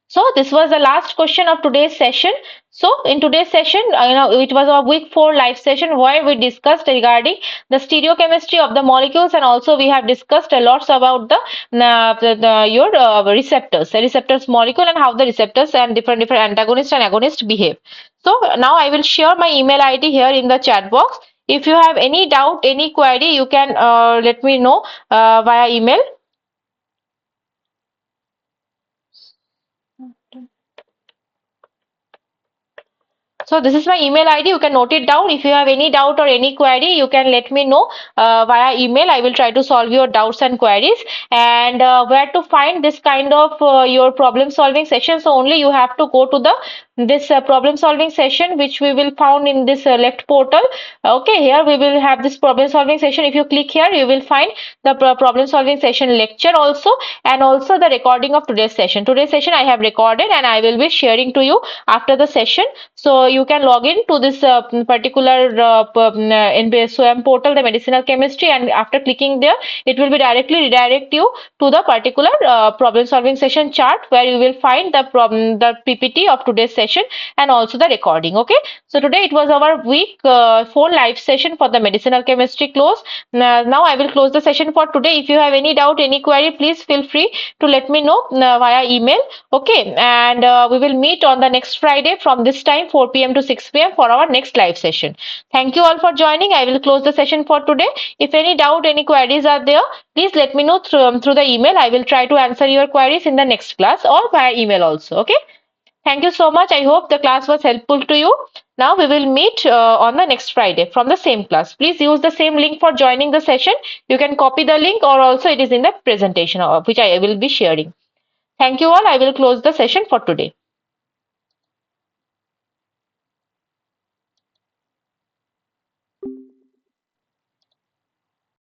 So this was the last question of today's session. So in today's session, it was a week 4 live session where we discussed regarding the stereochemistry of the molecules, and also we have discussed a lot about your receptors molecule, and how the receptors and different antagonists and agonists behave. So now I will share my email ID here in the chat box. If you have any doubt, any query, you can let me know via email. So this is my email ID. You can note it down. If you have any doubt or any query, you can let me know via email. I will try to solve your doubts and queries. And where to find this kind of your problem solving session? So only you have to go to the this problem solving session which we will found in this left portal. Okay, here we will have this problem solving session. If you click here, you will find the problem solving session lecture also, and also the recording of today's session. Today's session I have recorded and I will be sharing to you after the session. So you can log in to this particular SWAM portal, the medicinal chemistry, and after clicking there, it will be directly redirect you to the particular problem solving session chart where you will find the PPT of today's session and also the recording. Okay, so today it was our week 4 live session for the medicinal chemistry close. Now I will close the session for today. If you have any doubt, any query, please feel free to let me know via email. Okay, and we will meet on the next Friday from this time 4 p.m. to 6 p.m. for our next live session. Thank you all for joining. I will close the session for today. If any doubt, any queries are there, please let me know through the email. I will try to answer your queries in the next class or via email also. Okay. Thank you so much. I hope the class was helpful to you. Now we will meet on the next Friday from the same class. Please use the same link for joining the session. You can copy the link or also it is in the presentation which I will be sharing. Thank you all. I will close the session for today.